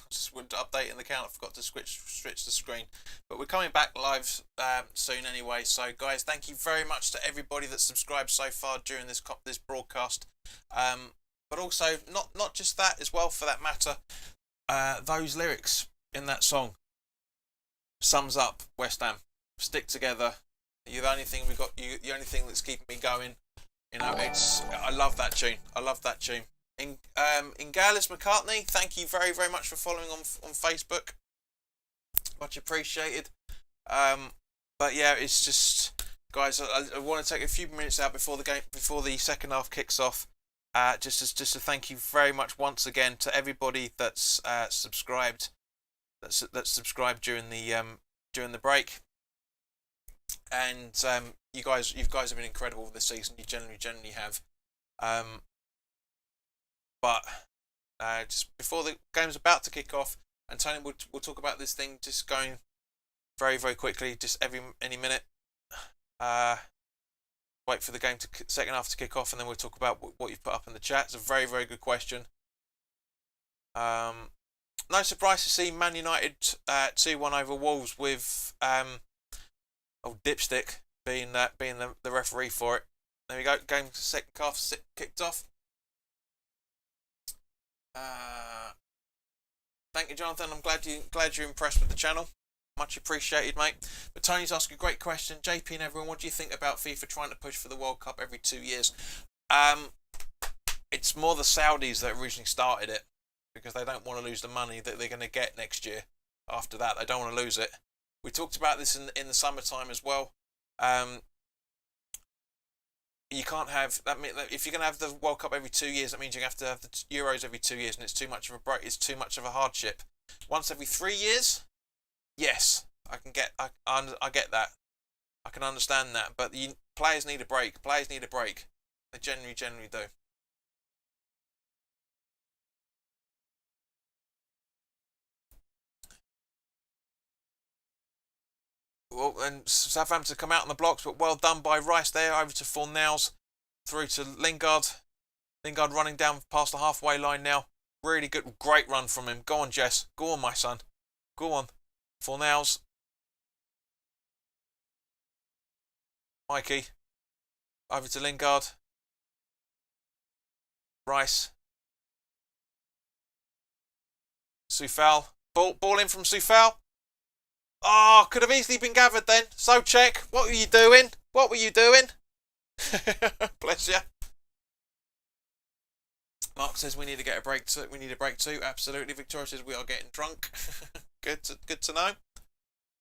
Just went to updating the count. I forgot to switch the screen. But we're coming back live soon anyway. So guys, thank you very much to everybody that's subscribed so far during this broadcast. But also not just that as well, for that matter. Those lyrics in that song sums up West Ham. Stick together. You're the only thing we've got. The only thing that's keeping me going. You know, I love that tune. I love that tune. Ingalis McCartney, thank you very, very much for following on Facebook. Much appreciated. But yeah, it's just, guys, I want to take a few minutes out before the second half kicks off. Just to thank you very much once again to everybody that's subscribed. That's subscribed during the break. And you guys have been incredible this season. You generally have. But just before the game's about to kick off, and Tony will talk about this thing just going very, very quickly, just any minute. Wait for the game second half to kick off, and then we'll talk about what you've put up in the chat. It's a very, very good question. No surprise to see Man United 2-1 over Wolves with Dipstick being the referee for it. There we go. Game second half kicked off. Thank you, Jonathan. I'm glad you're impressed with the channel. Much appreciated, mate. But Tony's asked a great question. JP and everyone, what do you think about FIFA trying to push for the World Cup every 2 years? It's more the Saudis that originally started it, because they don't want to lose the money that they're going to get next year. After that, they don't want to lose it. We talked about this in the summertime as well. You can't have that. If you're going to have the World Cup every 2 years, that means you have to have the Euros every 2 years, and it's too much of a break. It's too much of a hardship. Once every 3 years, yes, I get that. I can understand that. But players need a break. Players need a break. They generally do. Well, and Southampton come out on the blocks, but well done by Rice there. Over to Fornals, through to Lingard. Lingard running down past the halfway line now. Really good, great run from him. Go on, Jess. Go on, my son. Go on. Fornals. Mikey. Over to Lingard. Rice. Soufal. Ball in from Soufal. Oh, could have easily been gathered then. So check. What were you doing? What were you doing? Bless you. Mark says we need to get a break too. We need a break too. Absolutely. Victoria says we are getting drunk. Good to know.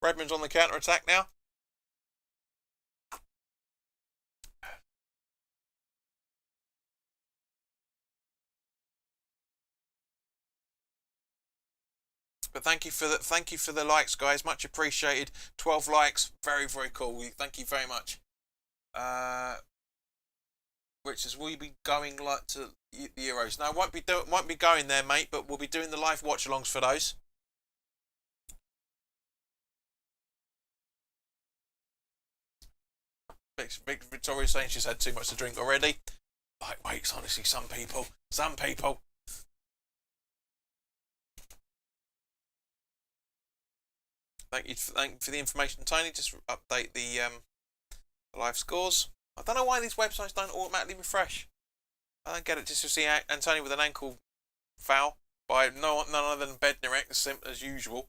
Redmond's on the counter attack now. But thank you for the likes, guys. Much appreciated. 12 likes, very, very cool. Thank you very much. Rich says, will you be going to the Euros? No, won't be going there, mate. But we'll be doing the live watch-alongs for those. Victoria's saying she's had too much to drink already. Lightweights, honestly, some people. Thank you for the information, Tony. Just update the live scores. I don't know why these websites don't automatically refresh. I don't get it. Just to see Antonio with an ankle foul by none other than Bednarek, as usual.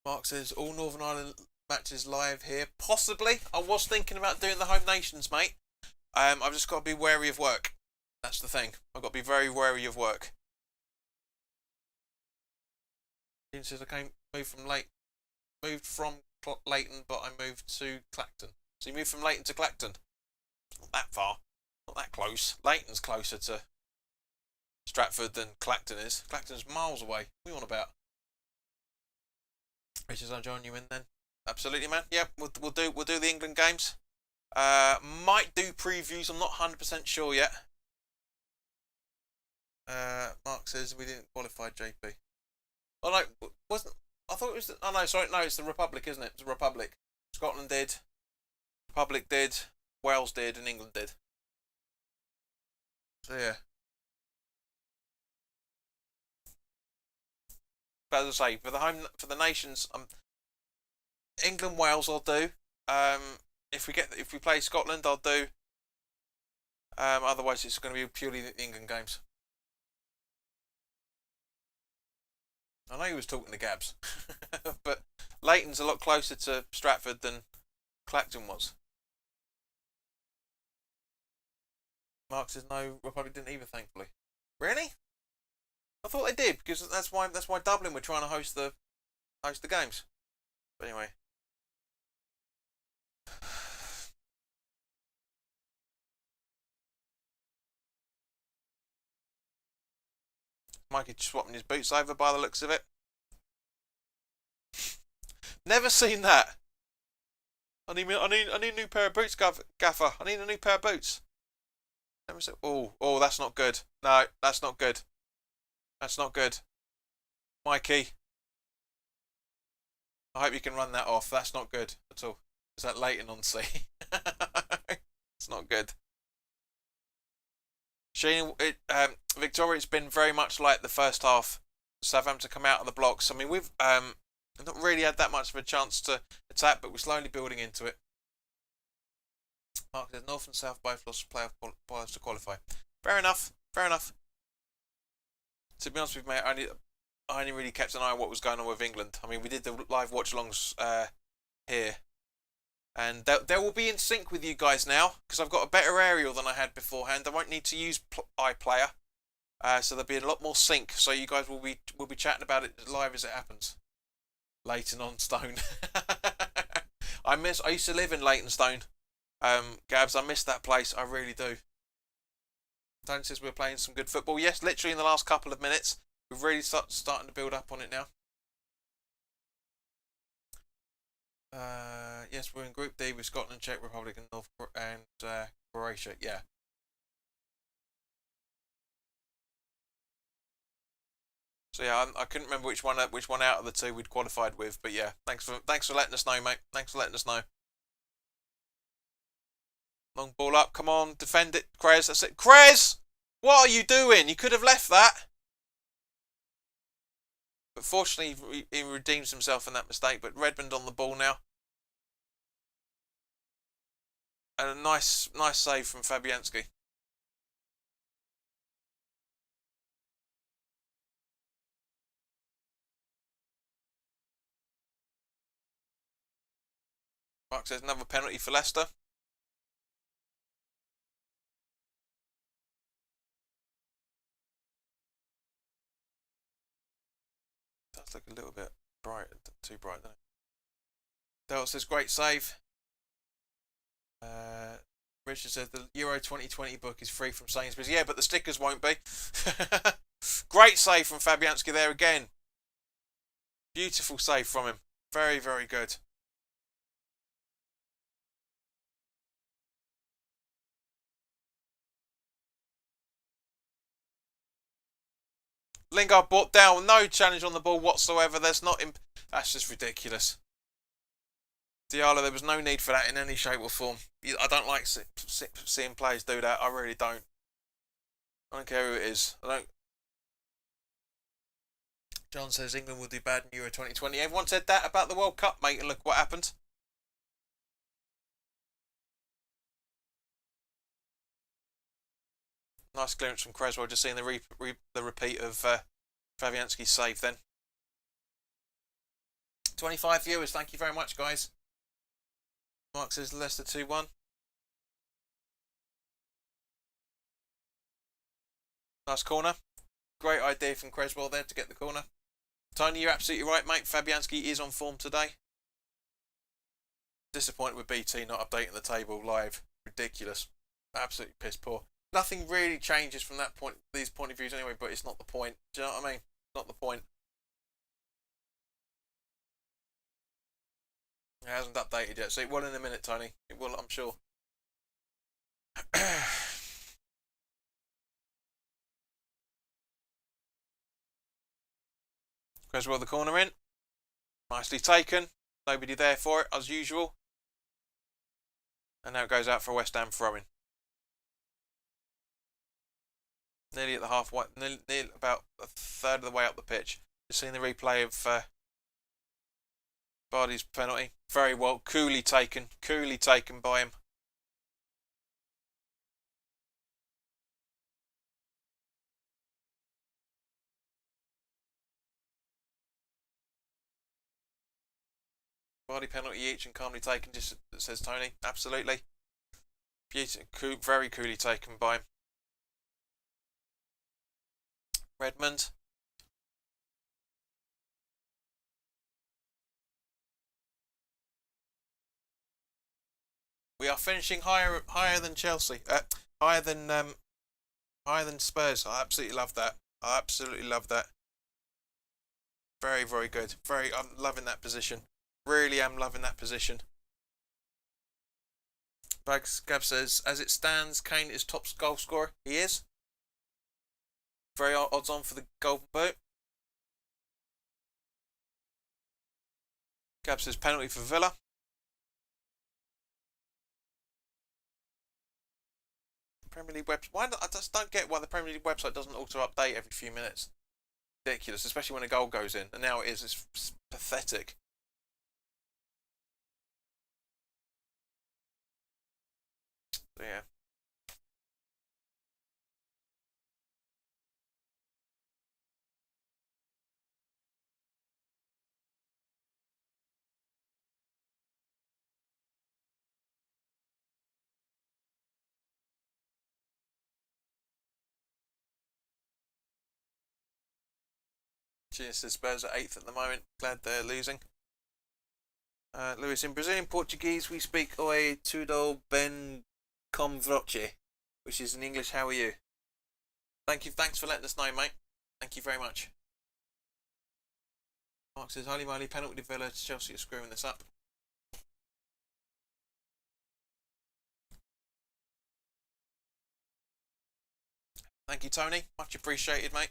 Mark says all Northern Ireland matches live here. Possibly. I was thinking about doing the home nations, mate. I've just got to be wary of work. That's the thing. I've got to be very wary of work. Dean says I moved from Leighton, but I moved to Clacton. So you moved from Leighton to Clacton? Not that far. Not that close. Leighton's closer to Stratford than Clacton is. Clacton's miles away. What are you on about? Richard, I'll join you in then. Absolutely, man. Yeah, we'll do the England games. Might do previews. I'm not 100% sure yet. Mark says we didn't qualify, JP. Oh no, wasn't. I thought it was. Oh no, sorry, no, it's the Republic, isn't it? It's the Republic. Scotland did. Republic did. Wales did and England did. So yeah. But as I say, for the nations, England Wales I'll do. If we play Scotland, I'll do. Otherwise, it's going to be purely the England games. I know he was talking to Gabs, but Leighton's a lot closer to Stratford than Clacton was. Mark says no, Republic didn't either, thankfully. Really? I thought they did because that's why Dublin were trying to host the games. But anyway. Mikey just swapping his boots over by the looks of it. Never seen that. I need a new pair of boots, Gaffer. I need a new pair of boots. Never seen. Oh, that's not good. No, that's not good. That's not good. Mikey, I hope you can run that off. That's not good at all. Is that Leighton on C? It's not good. Shane, Victoria, it's been very much like the first half. Southampton come out of the blocks. I mean, we've not really had that much of a chance to attack, but we're slowly building into it. Mark says North and South both lost playoff qualifiers to qualify. Fair enough. Fair enough. To be honest with you, mate, I only really kept an eye on what was going on with England. I mean, we did the live watch-alongs here. And they will be in sync with you guys now, because I've got a better aerial than I had beforehand. I won't need to use iPlayer, so there'll be a lot more sync. So you guys will be chatting about it live as it happens. Leighton on Stone. I used to live in Leytonstone. Gabs, I miss that place. I really do. Tony says we're playing some good football. Yes, literally in the last couple of minutes. We've really starting to build up on it now. Yes, we're in Group D with Scotland, Czech Republic, and Croatia. Yeah. So yeah, I couldn't remember which one out of the two we'd qualified with, but yeah, thanks for letting us know, mate. Thanks for letting us know. Long ball up, come on, defend it, Krez. That's it, Krez. What are you doing? You could have left that. But fortunately, he redeems himself in that mistake. But Redmond on the ball now. And a nice save from Fabianski. Mark says another penalty for Leicester. Does look a little bit bright, too bright, doesn't it? Dale says great save. Richard says the Euro 2020 book is free from Sainsbury's. Yeah, but the stickers won't be. Great save from Fabianski there again. Beautiful save from him. Very, very good. Lingard brought down, no challenge on the ball whatsoever. That's just ridiculous. Diallo, there was no need for that in any shape or form. I don't like seeing players do that. I really don't. I don't care who it is. John says England will do bad in Euro 2020. Everyone said that about the World Cup, mate, and look what happened. Nice clearance from Creswell. Just seeing the repeat of Fabianski's save then. 25 viewers. Thank you very much, guys. Mark says Leicester 2-1. Nice corner. Great idea from Creswell there to get the corner. Tony, you're absolutely right, mate. Fabianski is on form today. Disappointed with BT not updating the table live. Ridiculous. Absolutely piss poor. Nothing really changes from these point of views anyway, but it's not the point. Do you know what I mean? Not the point. It hasn't updated yet, so it will in a minute, Tony. It will, I'm sure. Creswell the corner in. Nicely taken. Nobody there for it, as usual. And now it goes out for a West Ham throw-in. Nearly at the halfway, nearly about a third of the way up the pitch. Just seen the replay of Vardy's penalty. Very well, coolly taken by him. Vardy penalty each and calmly taken, just says Tony. Absolutely. Beautiful, very coolly taken by him. Redmond. We are finishing higher than Chelsea. Higher than Spurs. I absolutely love that. I absolutely love that. Very, very good. I'm loving that position. Really am loving that position. Gav says, as it stands, Kane is top goal scorer. He is. Very odds on for the Golden Boot. Gab says penalty for Villa. Premier League website. I just don't get why the Premier League website doesn't auto update every few minutes. Ridiculous, especially when a goal goes in. And now it is. It's pathetic. So, yeah. Cheers to Spurs at 8th at the moment. Glad they're losing. Lewis, in Brazilian Portuguese, we speak Oi, tudo bem com você, which is in English, how are you? Thanks for letting us know, mate. Thank you very much. Mark says, holy moly, penalty to Villa. Chelsea are screwing this up. Thank you, Tony. Much appreciated, mate.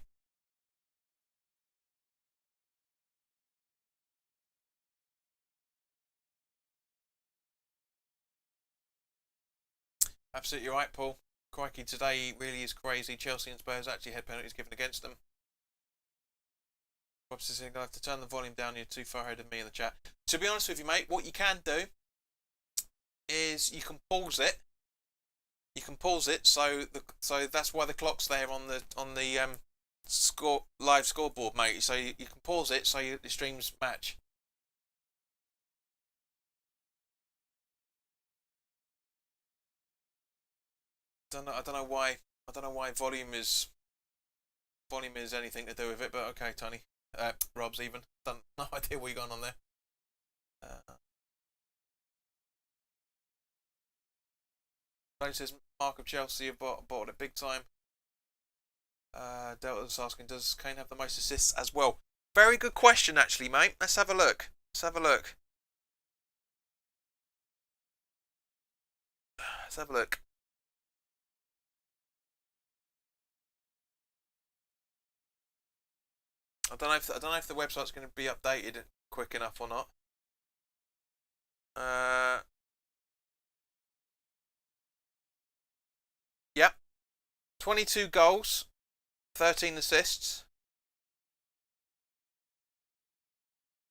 Absolutely right, Paul. Crikey, today really is crazy. Chelsea and Spurs actually had penalties given against them. Webster saying I have to turn the volume down. You're too far ahead of me in the chat. To be honest with you, mate, what you can do is you can pause it. So that's why the clock's there on the live scoreboard, mate. So you can pause it so the streams match. I don't know why volume is anything to do with it, but okay, Tony. Rob's even. No idea what you're going on there. Tony says Mark of Chelsea have bought it big time. Delta's asking, does Kane have the most assists as well? Very good question, actually, mate. Let's have a look. Let's have a look. I don't know if the website's going to be updated quick enough or not. Yep. 22 goals, 13 assists.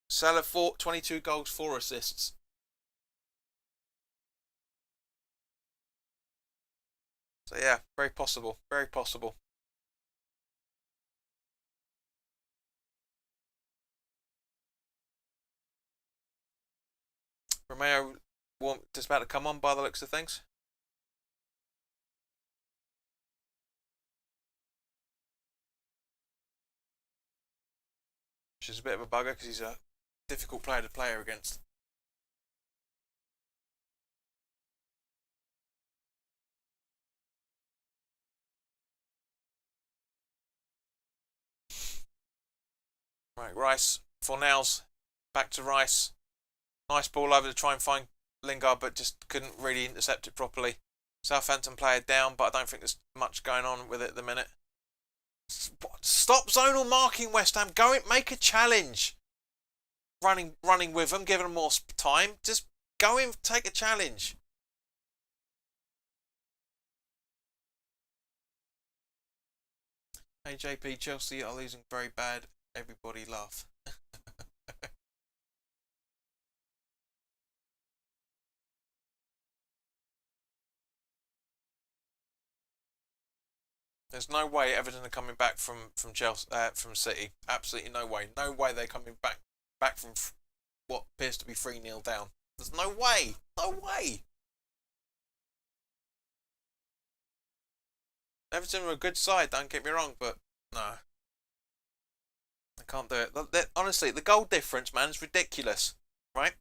Salah 22 goals, 4 assists. So yeah, very possible. Very possible. Romeo just about to come on by the looks of things. Which is a bit of a bugger because he's a difficult player to play against. Right, Rice. Fornals. Back to Rice. Nice ball over to try and find Lingard, but just couldn't really intercept it properly. Southampton player down, but I don't think there's much going on with it at the minute. Stop zonal marking, West Ham. Go and make a challenge. Running with them, giving them more time. Just go in, take a challenge. Hey JP, Chelsea are losing very bad. Everybody laugh. There's no way Everton are coming back from Chelsea from City. Absolutely no way. No way they're coming back from what appears to be 3-0 down. There's no way. No way. Everton are a good side. Don't get me wrong, but no, I can't do it. Honestly, the goal difference, man, is ridiculous. Right?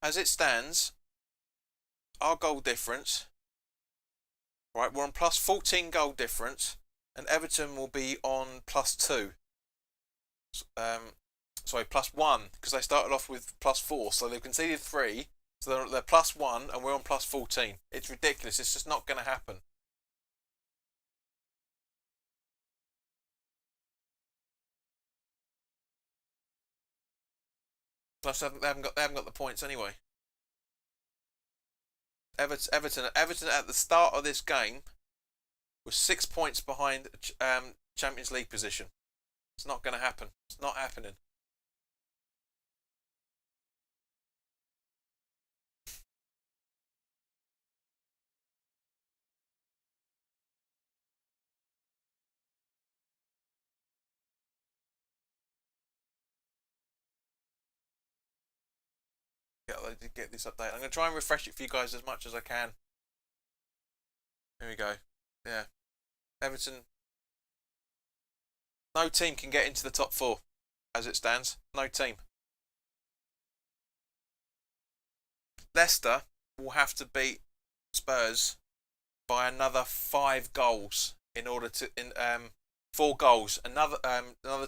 As it stands, our goal difference. Right, we're on plus 14 goal difference, and Everton will be on plus 2. Sorry, plus 1, because they started off with plus 4, so they've conceded 3, so they're plus 1, and we're on plus 14. It's ridiculous. It's just not going to happen. Plus, they haven't got the points anyway. Everton at the start of this game was 6 points behind Champions League position. It's not going to happen. It's not happening. Get this update. I'm going to try and refresh it for you guys as much as I can. Here we go. Yeah. Everton. No team can get into the top 4 as it stands. No team. Leicester will have to beat Spurs by another 5 goals in order to 4 goals, another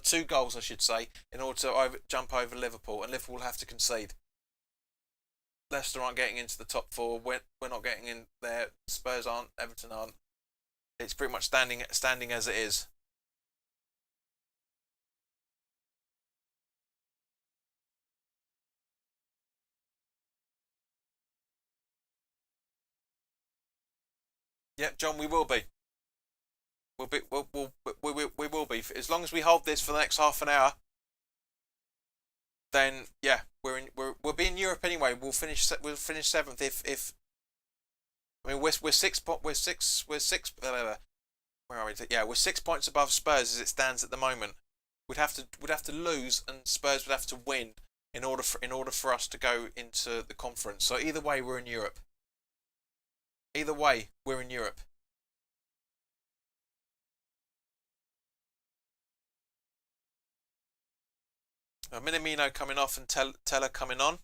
2 goals I should say, in order to jump over Liverpool, and Liverpool will have to concede. Leicester aren't getting into the top 4. We're not getting in there. Spurs aren't. Everton aren't. It's pretty much standing as it is. Yeah, John, we will be. We will be. As long as we hold this for the next half an hour, then yeah, we'll be in Europe anyway. We'll finish 7th if I mean we're 6 where are we? Yeah, we're 6 points above Spurs as it stands at the moment. We'd have to lose, and Spurs would have to win in order for us to go into the conference. So either way, we're in Europe. Either way, we're in Europe. Minamino coming off and Teller coming on.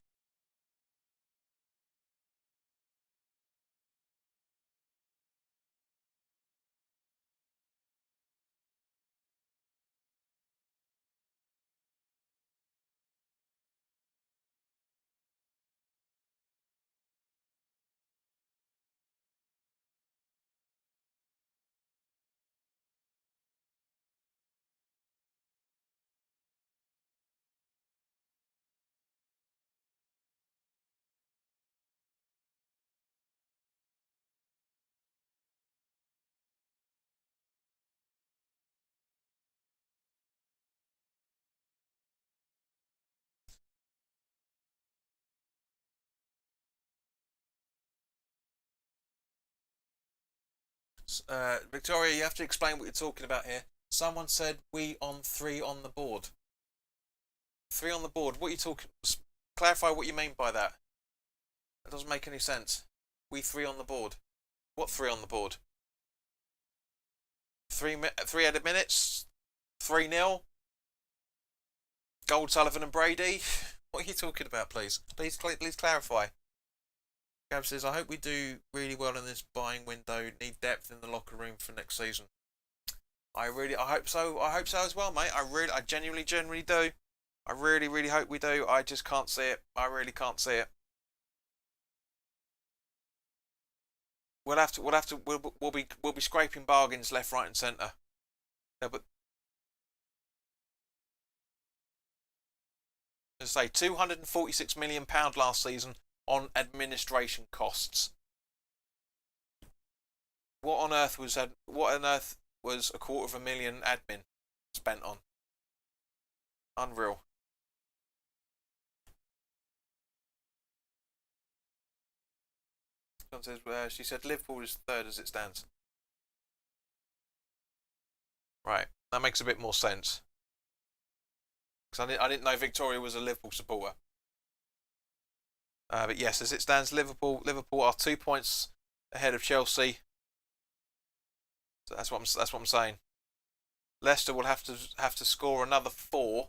Victoria, you have to explain what you're talking about here. Someone said we on 3 on the board. 3 on the board. What are you talking? Clarify what you mean by that. That doesn't make any sense. We 3 on the board. What 3 on the board? 3 added minutes. 3-0. Gold, Sullivan, and Brady. What are you talking about, please? Please clarify. Gab says, I hope we do really well in this buying window. Need depth in the locker room for next season. I hope so. I hope so as well, mate. I genuinely do. I really hope we do. I just can't see it. I really can't see it. We'll be scraping bargains left, right, and centre. Yeah, but as I say, £246 million last season on administration costs. What on earth was $250,000 admin spent on. Unreal. She said Liverpool is third as it stands. Right, that makes a bit more sense. Because I didn't know Victoria was a Liverpool supporter. But yes, as it stands, Liverpool are 2 points ahead of Chelsea. So that's what I'm saying. Leicester will have to score another 4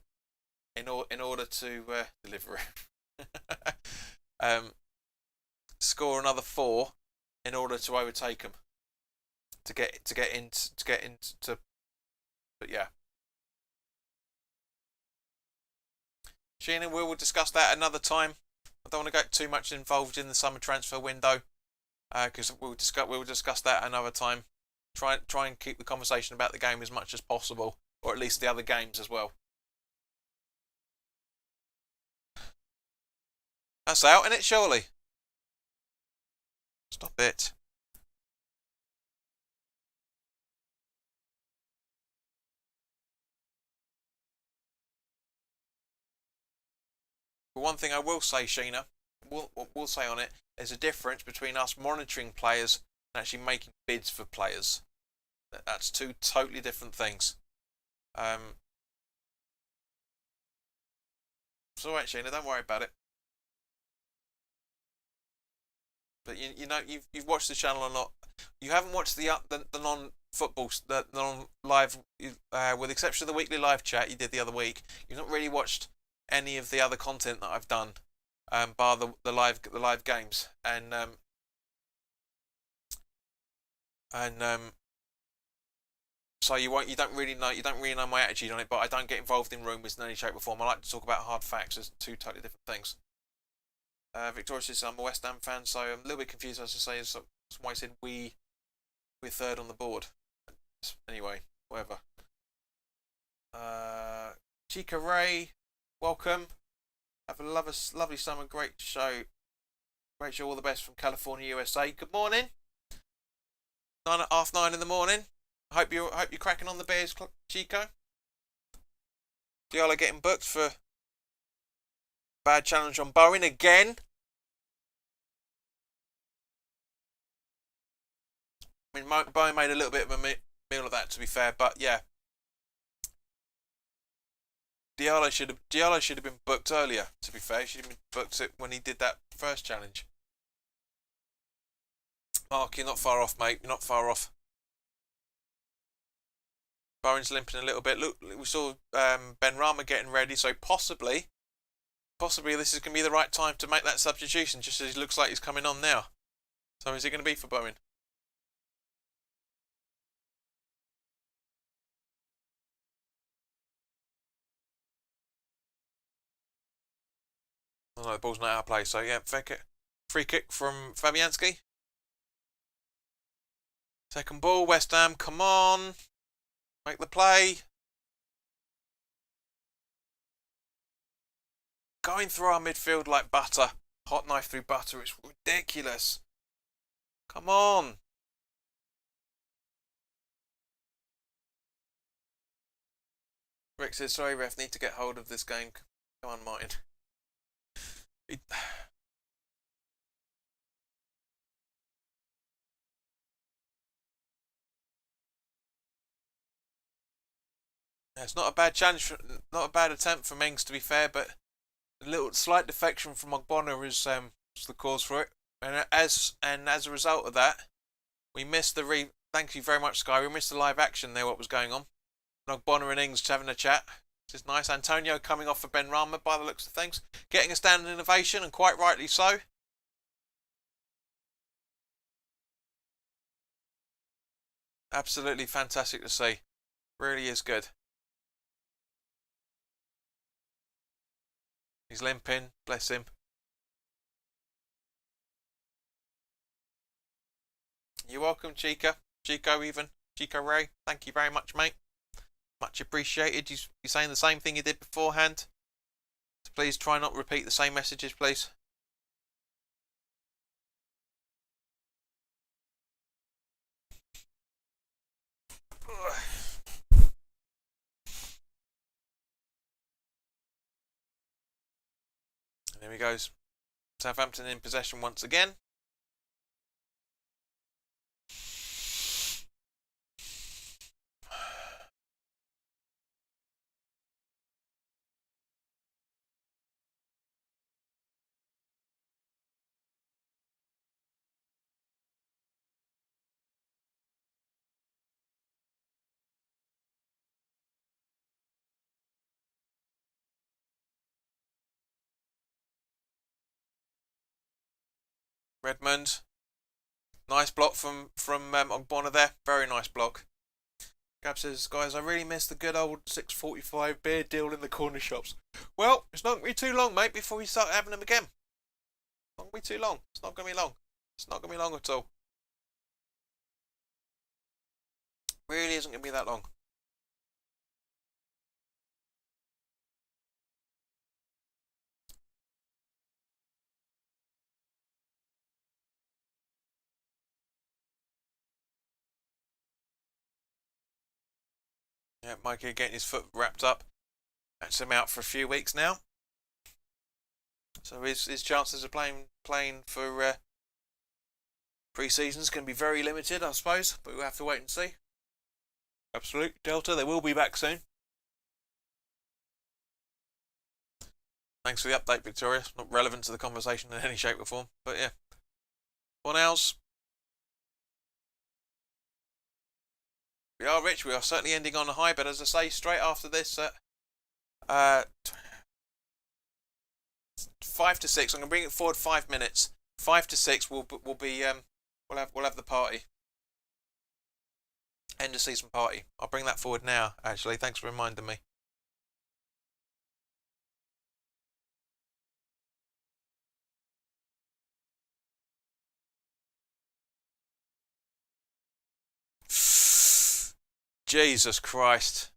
in order to deliver it. Score another 4 in order to overtake them. To get into. But yeah. Sheena, we'll discuss that another time. I don't want to get too much involved in the summer transfer window, because we'll discuss that another time. Try and keep the conversation about the game as much as possible, or at least the other games as well. That's out, isn't it? Surely. Stop it. But one thing I will say, Sheena, we'll say on it, there's a difference between us monitoring players and actually making bids for players. That's 2 totally different things. It's alright, Sheena, don't worry about it. But you know you've watched the channel or not. You haven't watched the non-football, the non-live, with the exception of the weekly live chat you did the other week. You've not really watched any of the other content that I've done, bar the live games, and so you don't really know my attitude on it. But I don't get involved in rumours in any shape or form. I like to talk about hard facts as 2 totally different things. Victoria says I'm a West Ham fan, so I'm a little bit confused as to say that's why I said we're third on the board. Anyway, whatever. Chica Ray, welcome. Have a lovely summer. Great show. Great show. All the best from California, USA. Good morning. 9:30 in the morning. I hope you're cracking on the beers, Chico. Diallo getting booked for bad challenge on Bowen again. I mean, Bowen made a little bit of a meal of that, to be fair, but yeah. Diallo should have been booked earlier, to be fair. He should have been booked when he did that first challenge. Mark, you're not far off, mate. You're not far off. Bowen's limping a little bit. Look, we saw Ben Rama getting ready, so possibly this is going to be the right time to make that substitution, just as he looks like he's coming on now. So is it going to be for Bowen? Oh no, the ball's not out of play, so yeah, free kick from Fabianski. Second ball, West Ham, come on. Make the play. Going through our midfield like butter. Hot knife through butter. It's ridiculous. Come on. Rick says, sorry, ref, need to get hold of this game. Come on, Martin. It's not a bad challenge, not a bad attempt from Ings, to be fair, but a little slight defection from Ogbonna is the cause for it. And as a result of that, we missed the Thank you very much, Sky. We missed the live action there. What was going on? Ogbonna and Ings having a chat. This is nice. Antonio coming off for Ben Rama by the looks of things, getting a standing ovation, and quite rightly so. Absolutely fantastic to see. Really is good. He's limping, bless him. You're welcome, Chica. Chico even. Chico Ray. Thank you very much, mate. Much appreciated. You're saying the same thing you did beforehand. So please try not to repeat the same messages, please. There he goes. Southampton in possession once again. Redmond. Nice block from Ogbonna there. Very nice block. Gab says, guys, I really miss the good old 6.45 beer deal in the corner shops. Well, it's not going to be too long, mate, before we start having them again. It's not going to be too long. It's not going to be long. It's not going to be long at all. Really isn't going to be that long. Yeah, Mikey getting his foot wrapped up. That's him out for a few weeks now. So his chances of playing for pre-season is going to be very limited, I suppose. But we'll have to wait and see. Absolute Delta, they will be back soon. Thanks for the update, Victoria. Not relevant to the conversation in any shape or form, but yeah. What else? We are rich. We are certainly ending on a high, but as I say, straight after this, 5 to 6. I'm going to bring it forward 5 minutes. 5 to 6. We'll have the party. End of season party. I'll bring that forward now. Actually, thanks for reminding me. Jesus Christ.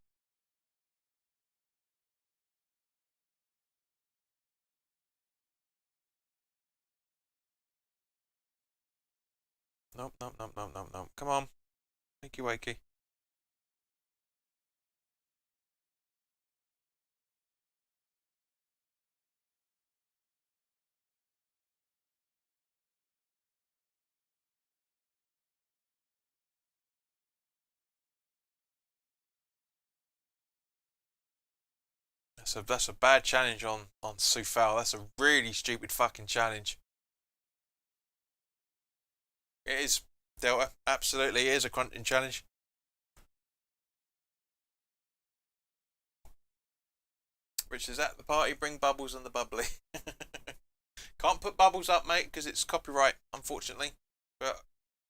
Nope. Come on. Wakey wakey. That's a bad challenge on Soufal. That's a really stupid fucking challenge. It is, Delta. Absolutely, it is a crunching challenge. Rich is at the party. Bring Bubbles and the bubbly. Can't put Bubbles up, mate, because it's copyright, unfortunately. But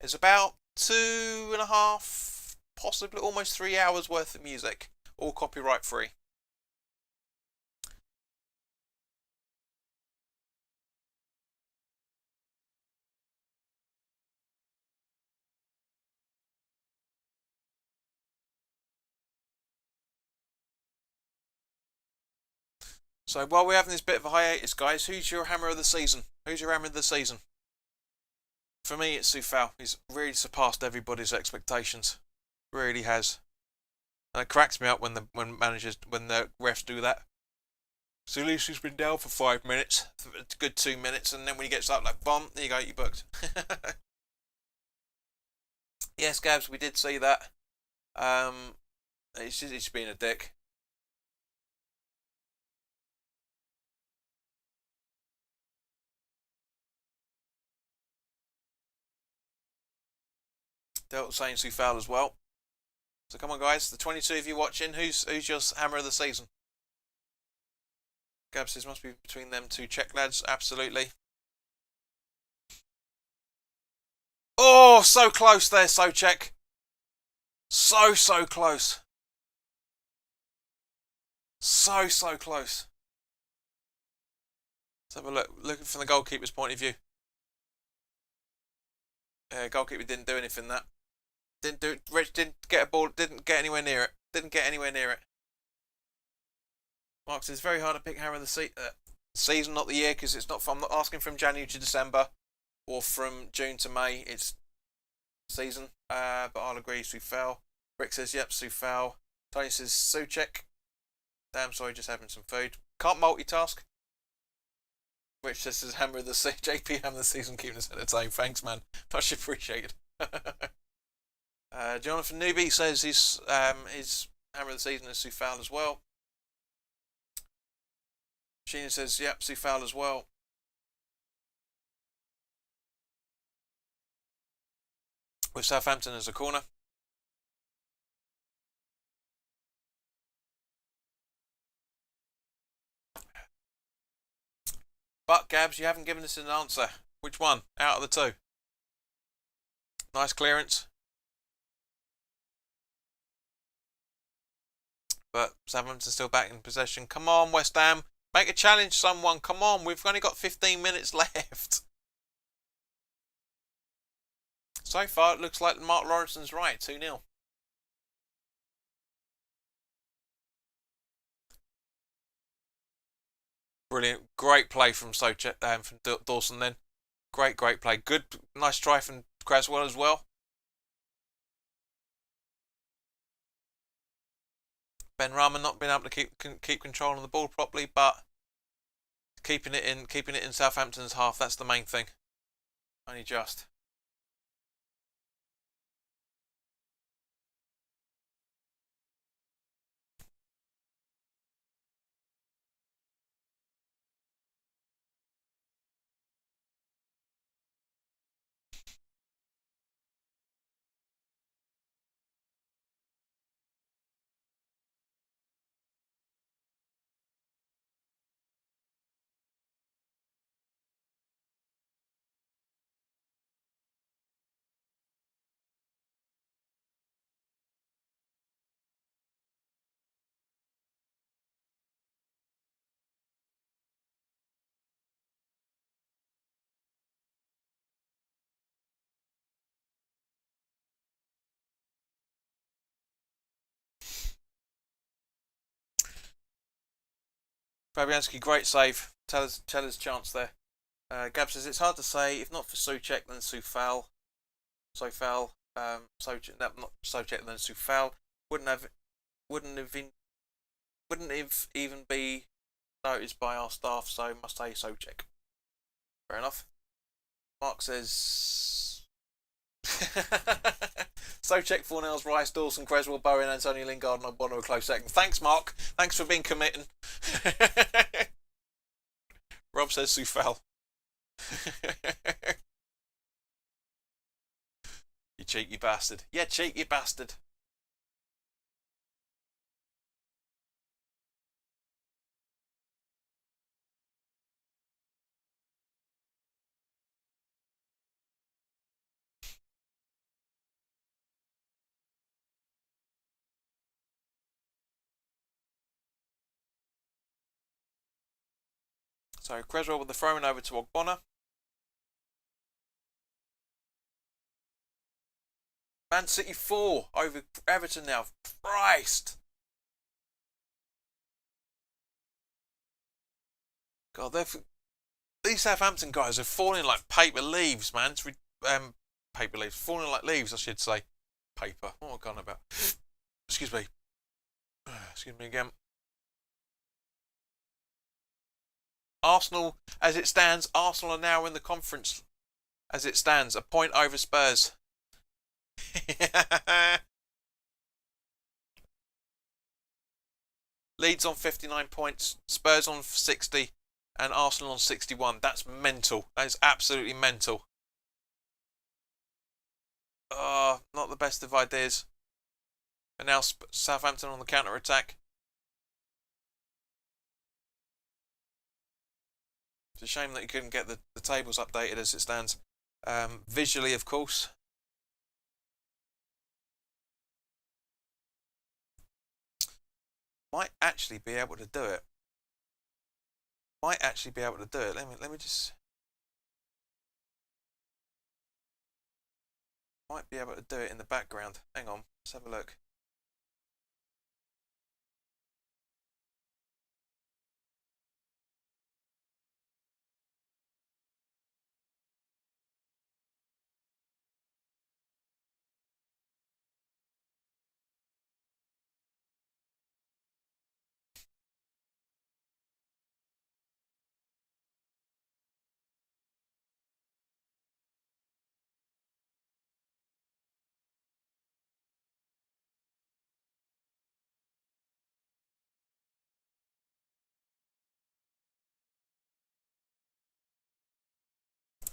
it's about 2.5, possibly almost 3 hours worth of music, all copyright free. So while we're having this bit of a hiatus, guys, who's your hammer of the season? Who's your hammer of the season? For me, it's Soufal. He's really surpassed everybody's expectations. Really has. And it cracks me up when the refs do that. So at least he's been down for 5 minutes, a good 2 minutes, and then when he gets up, like, bomb, there you go, you booked. Yes, Gabs, we did see that. He's been a dick. Delta saying Soufal as well. So come on, guys, the 22 of you watching, who's your hammer of the season? Gab says must be between them two Czech lads. Absolutely. Oh, so close there, Sochek. So close. So close. Let's have a look. Looking from the goalkeeper's point of view. Goalkeeper didn't do anything. That didn't do. Rich didn't get a ball. Didn't get anywhere near it. Didn't get anywhere near it. Mark says it's very hard to pick hammer of the season, not the year, because it's not. I'm not asking from January to December, or from June to May. It's season. But I'll agree. Soufal. Rick says yep. Soufal. Tony says Souček. Damn, sorry, just having some food. Can't multitask. Rich says Hammer of the season. JP Hammer of the season, keeping us entertained. Thanks, man. Much appreciated. Jonathan Newby says his Hammer of the season is Sue Fowl as well. Sheena says, yep, Sue Fowl as well. With Southampton as a corner. But, Gabs, you haven't given us an answer. Which one out of the two? Nice clearance. But Southampton's still back in possession. Come on, West Ham. Make a challenge, someone. Come on, we've only got 15 minutes left. So far, it looks like Mark Lawrenson's right. 2-0. Brilliant. Great play from from Dawson then. Great play. Good, nice try from Cresswell as well. Ben Rama not being able to keep control of the ball properly, but keeping it in Southampton's half. That's the main thing. Only just. Fabianski, great save. Teller's chance there. Gab says it's hard to say. If not for Souček, then Soufal. Soufal. Souček, no, not Souček, then Soufal. Wouldn't have even be noticed by our staff. So must say Souček. Fair enough. Mark says Souček, Fornells, Rice, Dawson, Creswell, Bowen, Antonio Lingard, and Bono a close second. Thanks, Mark. Thanks for being committing. Rob says Soufal. You cheeky bastard. Yeah, cheeky bastard. So Creswell with the throw-in over to Ogbonna. Man City 4 over Everton now. Christ. God, these Southampton guys are falling like paper leaves, man. It's paper leaves. Falling like leaves, I should say. Paper. What am I going about? Excuse me. Excuse me again. Arsenal, as it stands, Arsenal are now in the conference. As it stands, a point over Spurs. Leeds on 59 points, Spurs on 60, and Arsenal on 61. That's mental. That is absolutely mental. Not the best of ideas. And now Southampton on the counter-attack. It's a shame that you couldn't get the tables updated as it stands. Visually, of course. Might actually be able to do it. Let me just. Might be able to do it in the background. Hang on, let's have a look.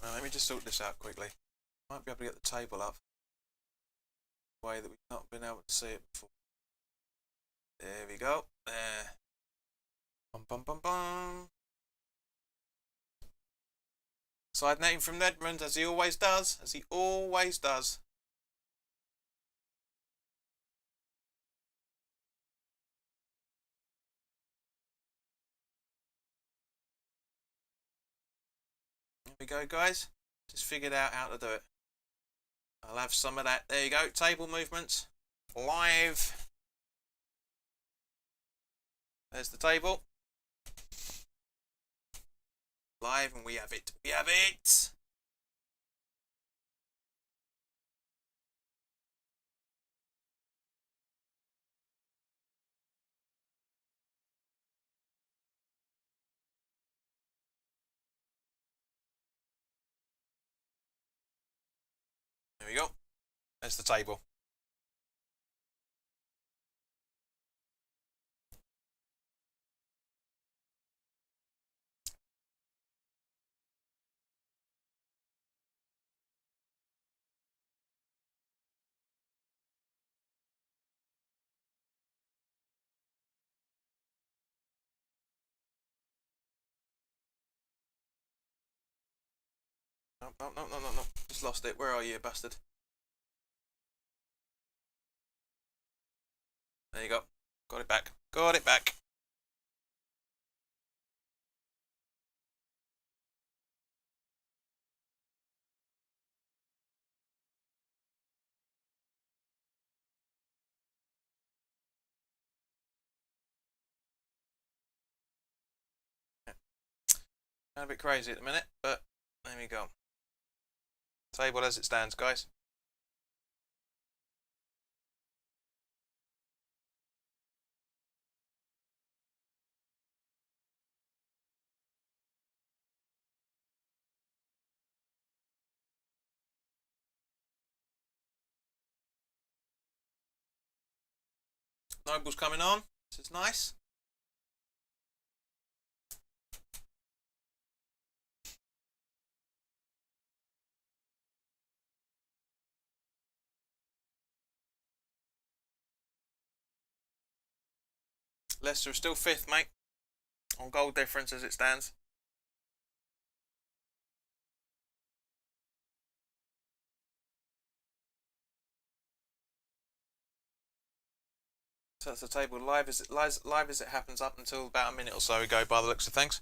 Now, let me just sort this out quickly. Might be able to get the table up in a way that we've not been able to see it before. There we go. There. Bum bum bum bum. Side netting from Edmund, as he always does. As he always does. There we go, guys. Just figured out how to do it. I'll have some of that. There you go. Table movements. Live. There's the table. Live, and we have it. We have it. There we go. There's the table. No. Just lost it. Where are you, bastard? There you go. Got it back. Got it back. A bit crazy at the minute, but there we go. Table as it stands, guys. Noble's coming on. This is nice. Leicester is still 5th, mate, on goal difference as it stands. So that's the table live as it happens up until about a minute or so ago, by the looks of things.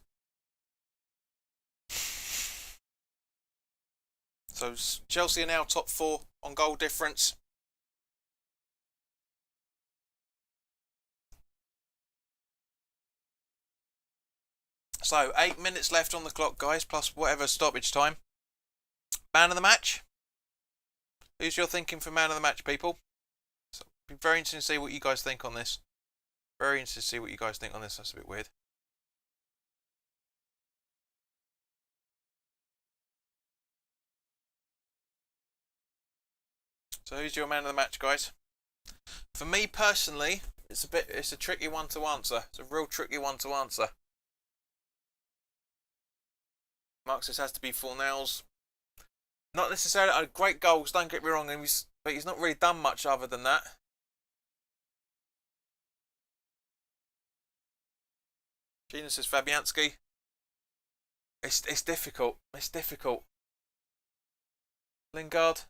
So Chelsea are now top 4 on goal difference. So 8 minutes left on the clock, guys, plus whatever stoppage time. Man of the match. Who's your thinking for man of the match, people? So it'll be very interesting to see what you guys think on this. Very interesting to see what you guys think on this. That's a bit weird. So who's your man of the match, guys? For me personally, it's a tricky one to answer. It's a real tricky one to answer. Mark says has to be Fornals. Not necessarily great goals, don't get me wrong, but he's not really done much other than that. Gina says Fabianski. It's difficult. It's difficult. Lingard.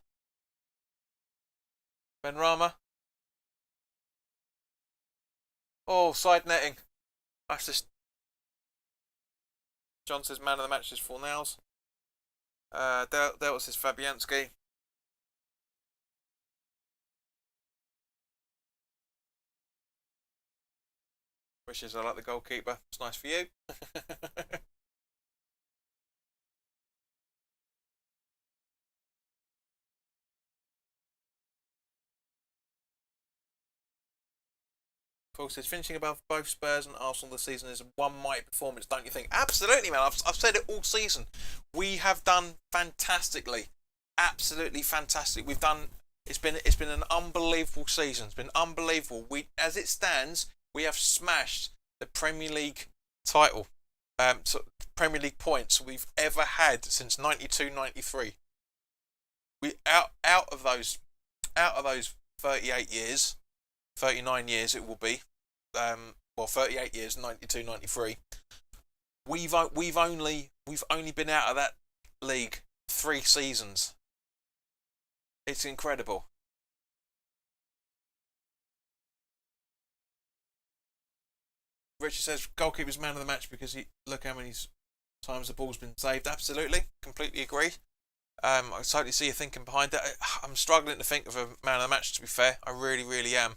Benrahma. Oh, side netting. That's just. John says man of the match is Fornals. Delta says Fabianski. Wishes I like the goalkeeper. It's nice for you. Paul says finishing above both Spurs and Arsenal this season is one mighty performance, don't you think? Absolutely, man. I've said it all season. We have done fantastically, absolutely fantastic. We've done. It's been an unbelievable season. It's been unbelievable. As it stands, we have smashed the Premier League title. Premier League points we've ever had since 92-93. We out of those 38 years, 39 years it will be. 38 years, 92-93. We've only been out of that league 3 seasons. It's incredible. Richard says goalkeeper's man of the match because look how many times the ball's been saved. Absolutely, completely agree. I totally see your thinking behind that. I'm struggling to think of a man of the match, to be fair. I really, really am.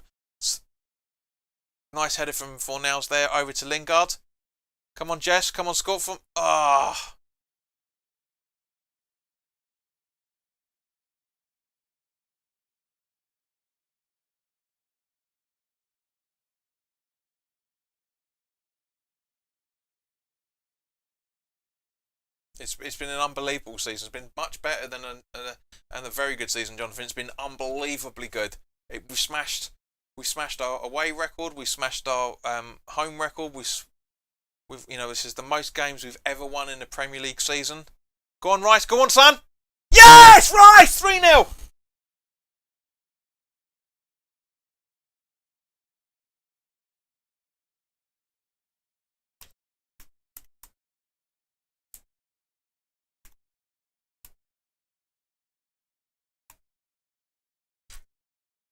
Nice header from Fornals there over to Lingard. Come on, Jess. Come on, score from... Ah! It's been an unbelievable season. It's been much better than a very good season, Jonathan. It's been unbelievably good. We smashed our away record. We smashed our home record. This is the most games we've ever won in a Premier League season. Go on, Rice. Go on, son. Yes, Rice. 3-0.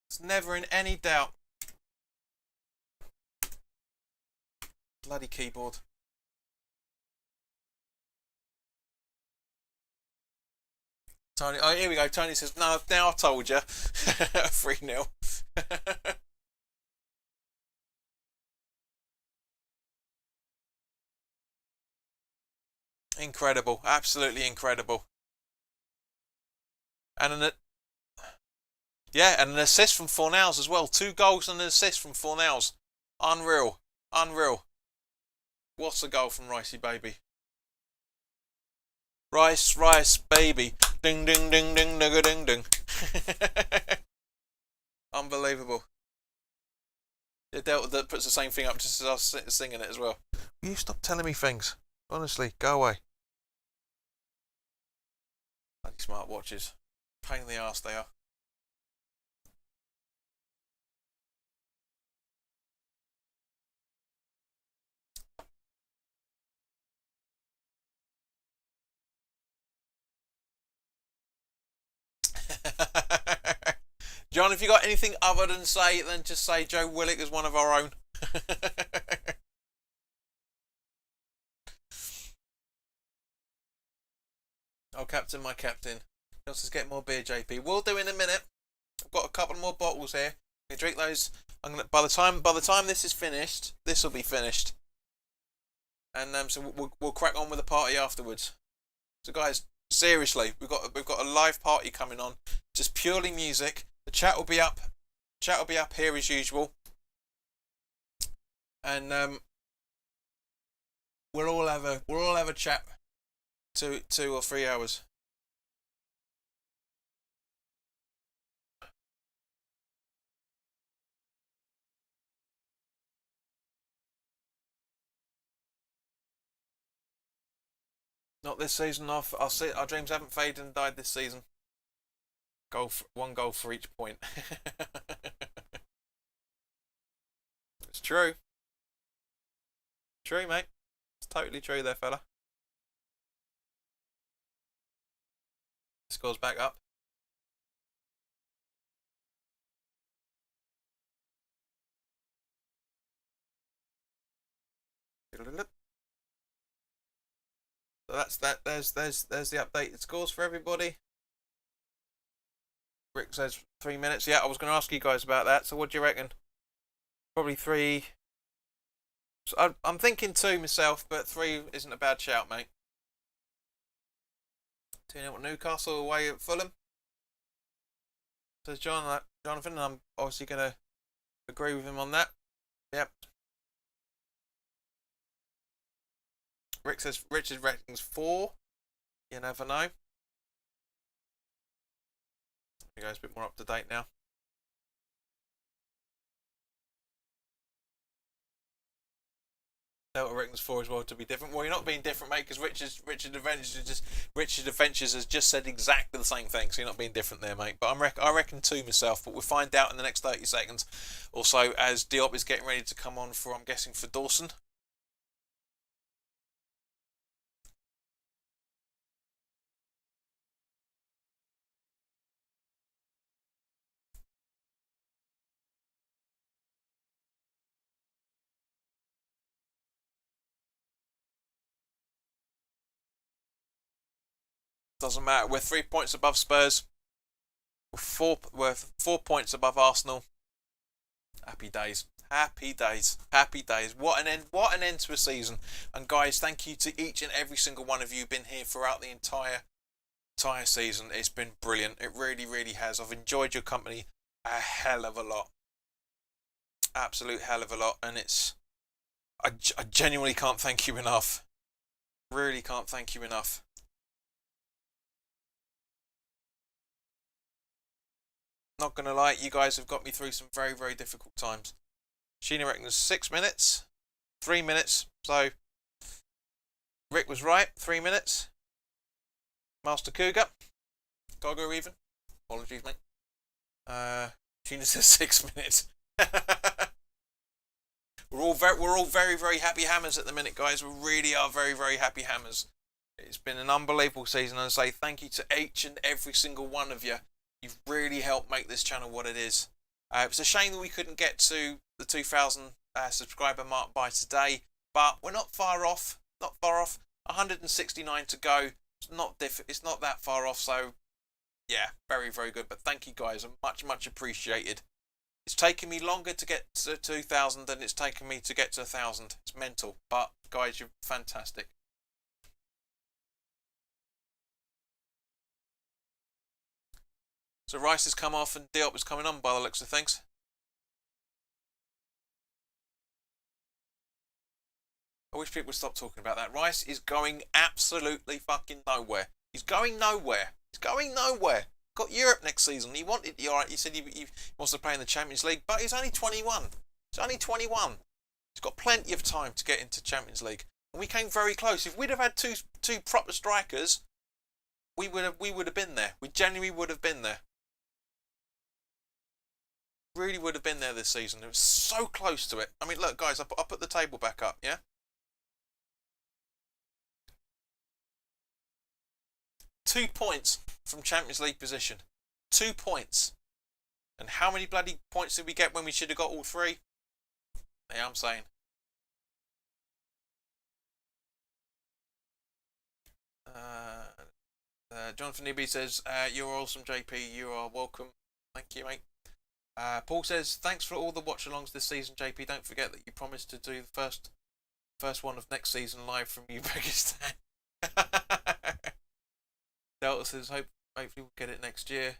It's never in any doubt. Bloody keyboard. Tony, oh, here we go. Tony says, no, now I told you. 3-0. Incredible. Absolutely incredible. And an assist from Fornals as well. 2 goals and an assist from Fornals. Unreal. Unreal. What's a goal from Ricey baby? Rice, baby. Ding, ding, ding, ding, ding, ding, ding. Unbelievable. The Delta that puts the same thing up just as I was singing it as well. Will you stop telling me things? Honestly, go away. Bloody smart watches. Pain in the arse they are. John, have you got anything other than just say Joe Willock is one of our own? Oh, captain, my captain. Let's just get more beer, JP. We'll do in a minute. I've got a couple more bottles here. We drink those. By the time this is finished, this will be finished. And so we'll crack on with the party afterwards. So guys, seriously, we've got a live party coming on. Just purely music. The chat will be up. Chat will be up here as usual. And we'll all have a chat. 2 or 3 hours. Not this season. Our dreams haven't faded and died this season. 1 goal for each point. It's true. True, mate. It's totally true there, fella. Scores back up. So that's that. There's the updated scores for everybody. Rick says 3 minutes. Yeah, I was going to ask you guys about that. So what do you reckon? Probably 3. So I'm thinking 2 myself, but 3 isn't a bad shout, mate. 2-0 Newcastle away at Fulham. Says Jonathan, and I'm obviously going to agree with him on that. Yep. Rick says Richard reckons 4. You never know. You guys a bit more up to date now. Delta reckons 4 as well to be different. Well, you're not being different, mate, because Richard Adventures has just said exactly the same thing, so you're not being different there, mate. But I reckon 2 myself, but we'll find out in the next 30 seconds. Also, as Diop is getting ready to come on for, I'm guessing, for Dawson. Doesn't matter. We're 3 points above Spurs. We're 4 points above Arsenal. Happy days. Happy days. Happy days. What an end. What an end to a season. And guys, thank you to each and every single one of you who've been here throughout the entire season. It's been brilliant. It really, really has. I've enjoyed your company a hell of a lot. Absolute hell of a lot. And I genuinely can't thank you enough. Really can't thank you enough. Not gonna lie, you guys have got me through some very, very difficult times. Sheena reckons 6 minutes, 3 minutes. So Rick was right, 3 minutes. Master Cougar, gotta go even. Apologies, mate. Sheena says 6 minutes. We're all very, very happy hammers at the minute, guys. We really are very, very happy hammers. It's been an unbelievable season, and I say thank you to each and every single one of you. You've really helped make this channel what it is. It's a shame that we couldn't get to the 2,000 subscriber mark by today, but we're not far off. Not far off. 169 to go. It's not that far off. So, yeah, very, very good. But thank you guys, much, much appreciated. It's taken me longer to get to 2,000 than it's taken me to get to 1,000. It's mental, but guys, you're fantastic. So Rice has come off and Diop is coming on by the looks of things. I wish people would stop talking about that. Rice is going absolutely fucking nowhere. He's going nowhere. He's going nowhere. Got Europe next season. He said he wants to play in the Champions League, but he's only 21. He's only 21. He's got plenty of time to get into Champions League. And we came very close. If we'd have had two proper strikers, we would have been there. We genuinely would have been there. Really would have been there this season. It was so close to it. I mean, look, guys, I'll put the table back up, yeah? 2 points from Champions League position. 2 points. And how many bloody points did we get when we should have got all 3? Yeah, I'm saying. Jonathan Nibby says, you're awesome, JP. You are welcome. Thank you, mate. Paul says, thanks for all the watch-alongs this season, JP. Don't forget that you promised to do the first one of next season live from Uzbekistan. Delta says, hopefully we'll get it next year.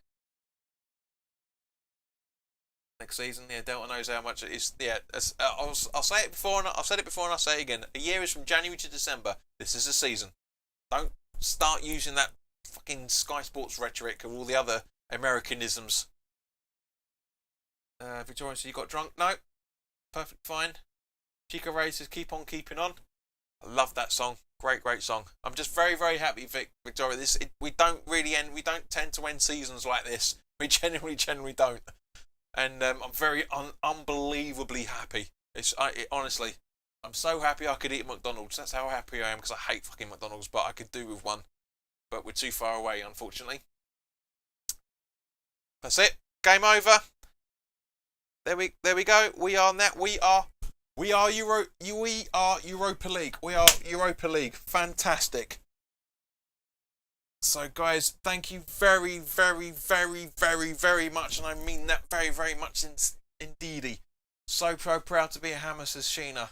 Next season, yeah, Delta knows how much it is. Yeah, I'll say it before, and I've said it before, and I'll say it again. A year is from January to December. This is a season. Don't start using that fucking Sky Sports rhetoric or all the other Americanisms. Victoria, so you got drunk? No. Perfect, fine. Chica Ray says, keep on keeping on. I love that song. Great, great song. I'm just very, very happy, Victoria. We don't tend to end seasons like this. We genuinely don't. And I'm very unbelievably happy. Honestly, I'm so happy I could eat at McDonald's. That's how happy I am, because I hate fucking McDonald's, but I could do with one. But we're too far away, unfortunately. That's it. Game over. There we go. We are Europa League. We are Europa League. Fantastic. So guys, thank you very, very, very, very, very much, and I mean that very, very much indeedy. So proud to be a hammer, says Sheena.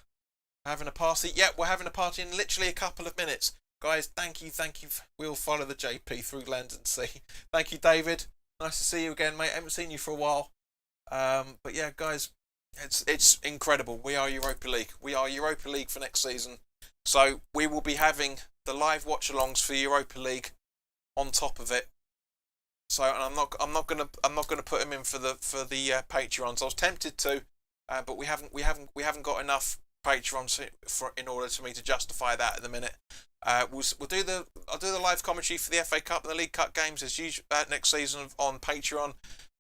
Having a party? Yep, we're having a party in literally a couple of minutes. Guys, thank you. We'll follow the JP through land and sea. Thank you, David. Nice to see you again, mate. I haven't seen you for a while. But yeah, guys, it's incredible. We are Europa League. We are Europa League for next season. So we will be having the live watch-alongs for Europa League on top of it. So, and I'm not gonna put them in for the Patreons. I was tempted to, but we haven't got enough Patreon in order for me to justify that at the minute. I'll do the live commentary for the FA Cup and the League Cup games as usual next season on Patreon.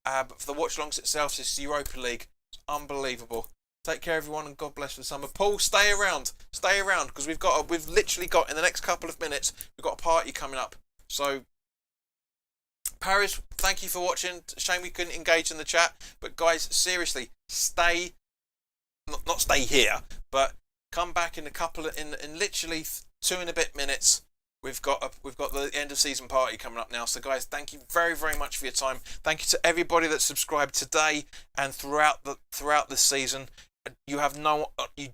But for the watch alongs itself, it's the Europa League. It's unbelievable. Take care, everyone, and God bless for the summer. Paul, stay around, because we've literally got in the next couple of minutes we've got a party coming up. So, Paris, thank you for watching. Shame we couldn't engage in the chat, but guys, seriously, stay. Not stay here, but come back in in literally 2 and a bit minutes. We've got the end of season party coming up now. So guys, thank you very, very much for your time. Thank you to everybody that subscribed today and throughout the season. You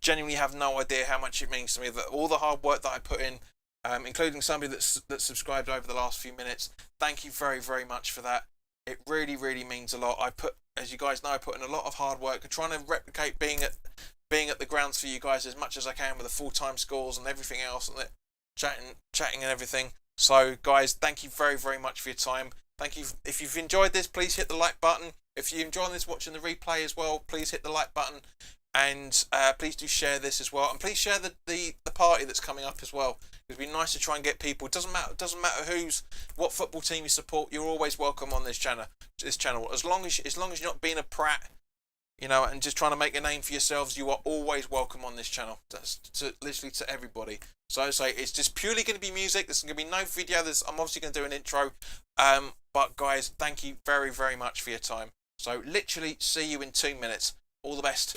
genuinely have no idea how much it means to me, that all the hard work that I put in, including somebody that subscribed over the last few minutes. Thank you very, very much for that. It really, really means a lot. As you guys know, I put in a lot of hard work and trying to replicate being at the grounds for you guys as much as I can with the full-time scores and everything else, and chatting and everything. So guys, thank you very, very much for your time. Thank you. If you've enjoyed this, please hit the like button. If you're enjoying this watching the replay as well, please hit the like button, and please do share this as well, and please share the party that's coming up as well. It'd be nice to try and get people. It doesn't matter what football team you support. You're always welcome on this channel. As long as you're not being a prat, and just trying to make a name for yourselves, you are always welcome on this channel. That's literally to everybody. So I say it's just purely going to be music. There's going to be no video. I'm obviously going to do an intro. But guys, thank you very, very much for your time. So literally see you in 2 minutes. All the best.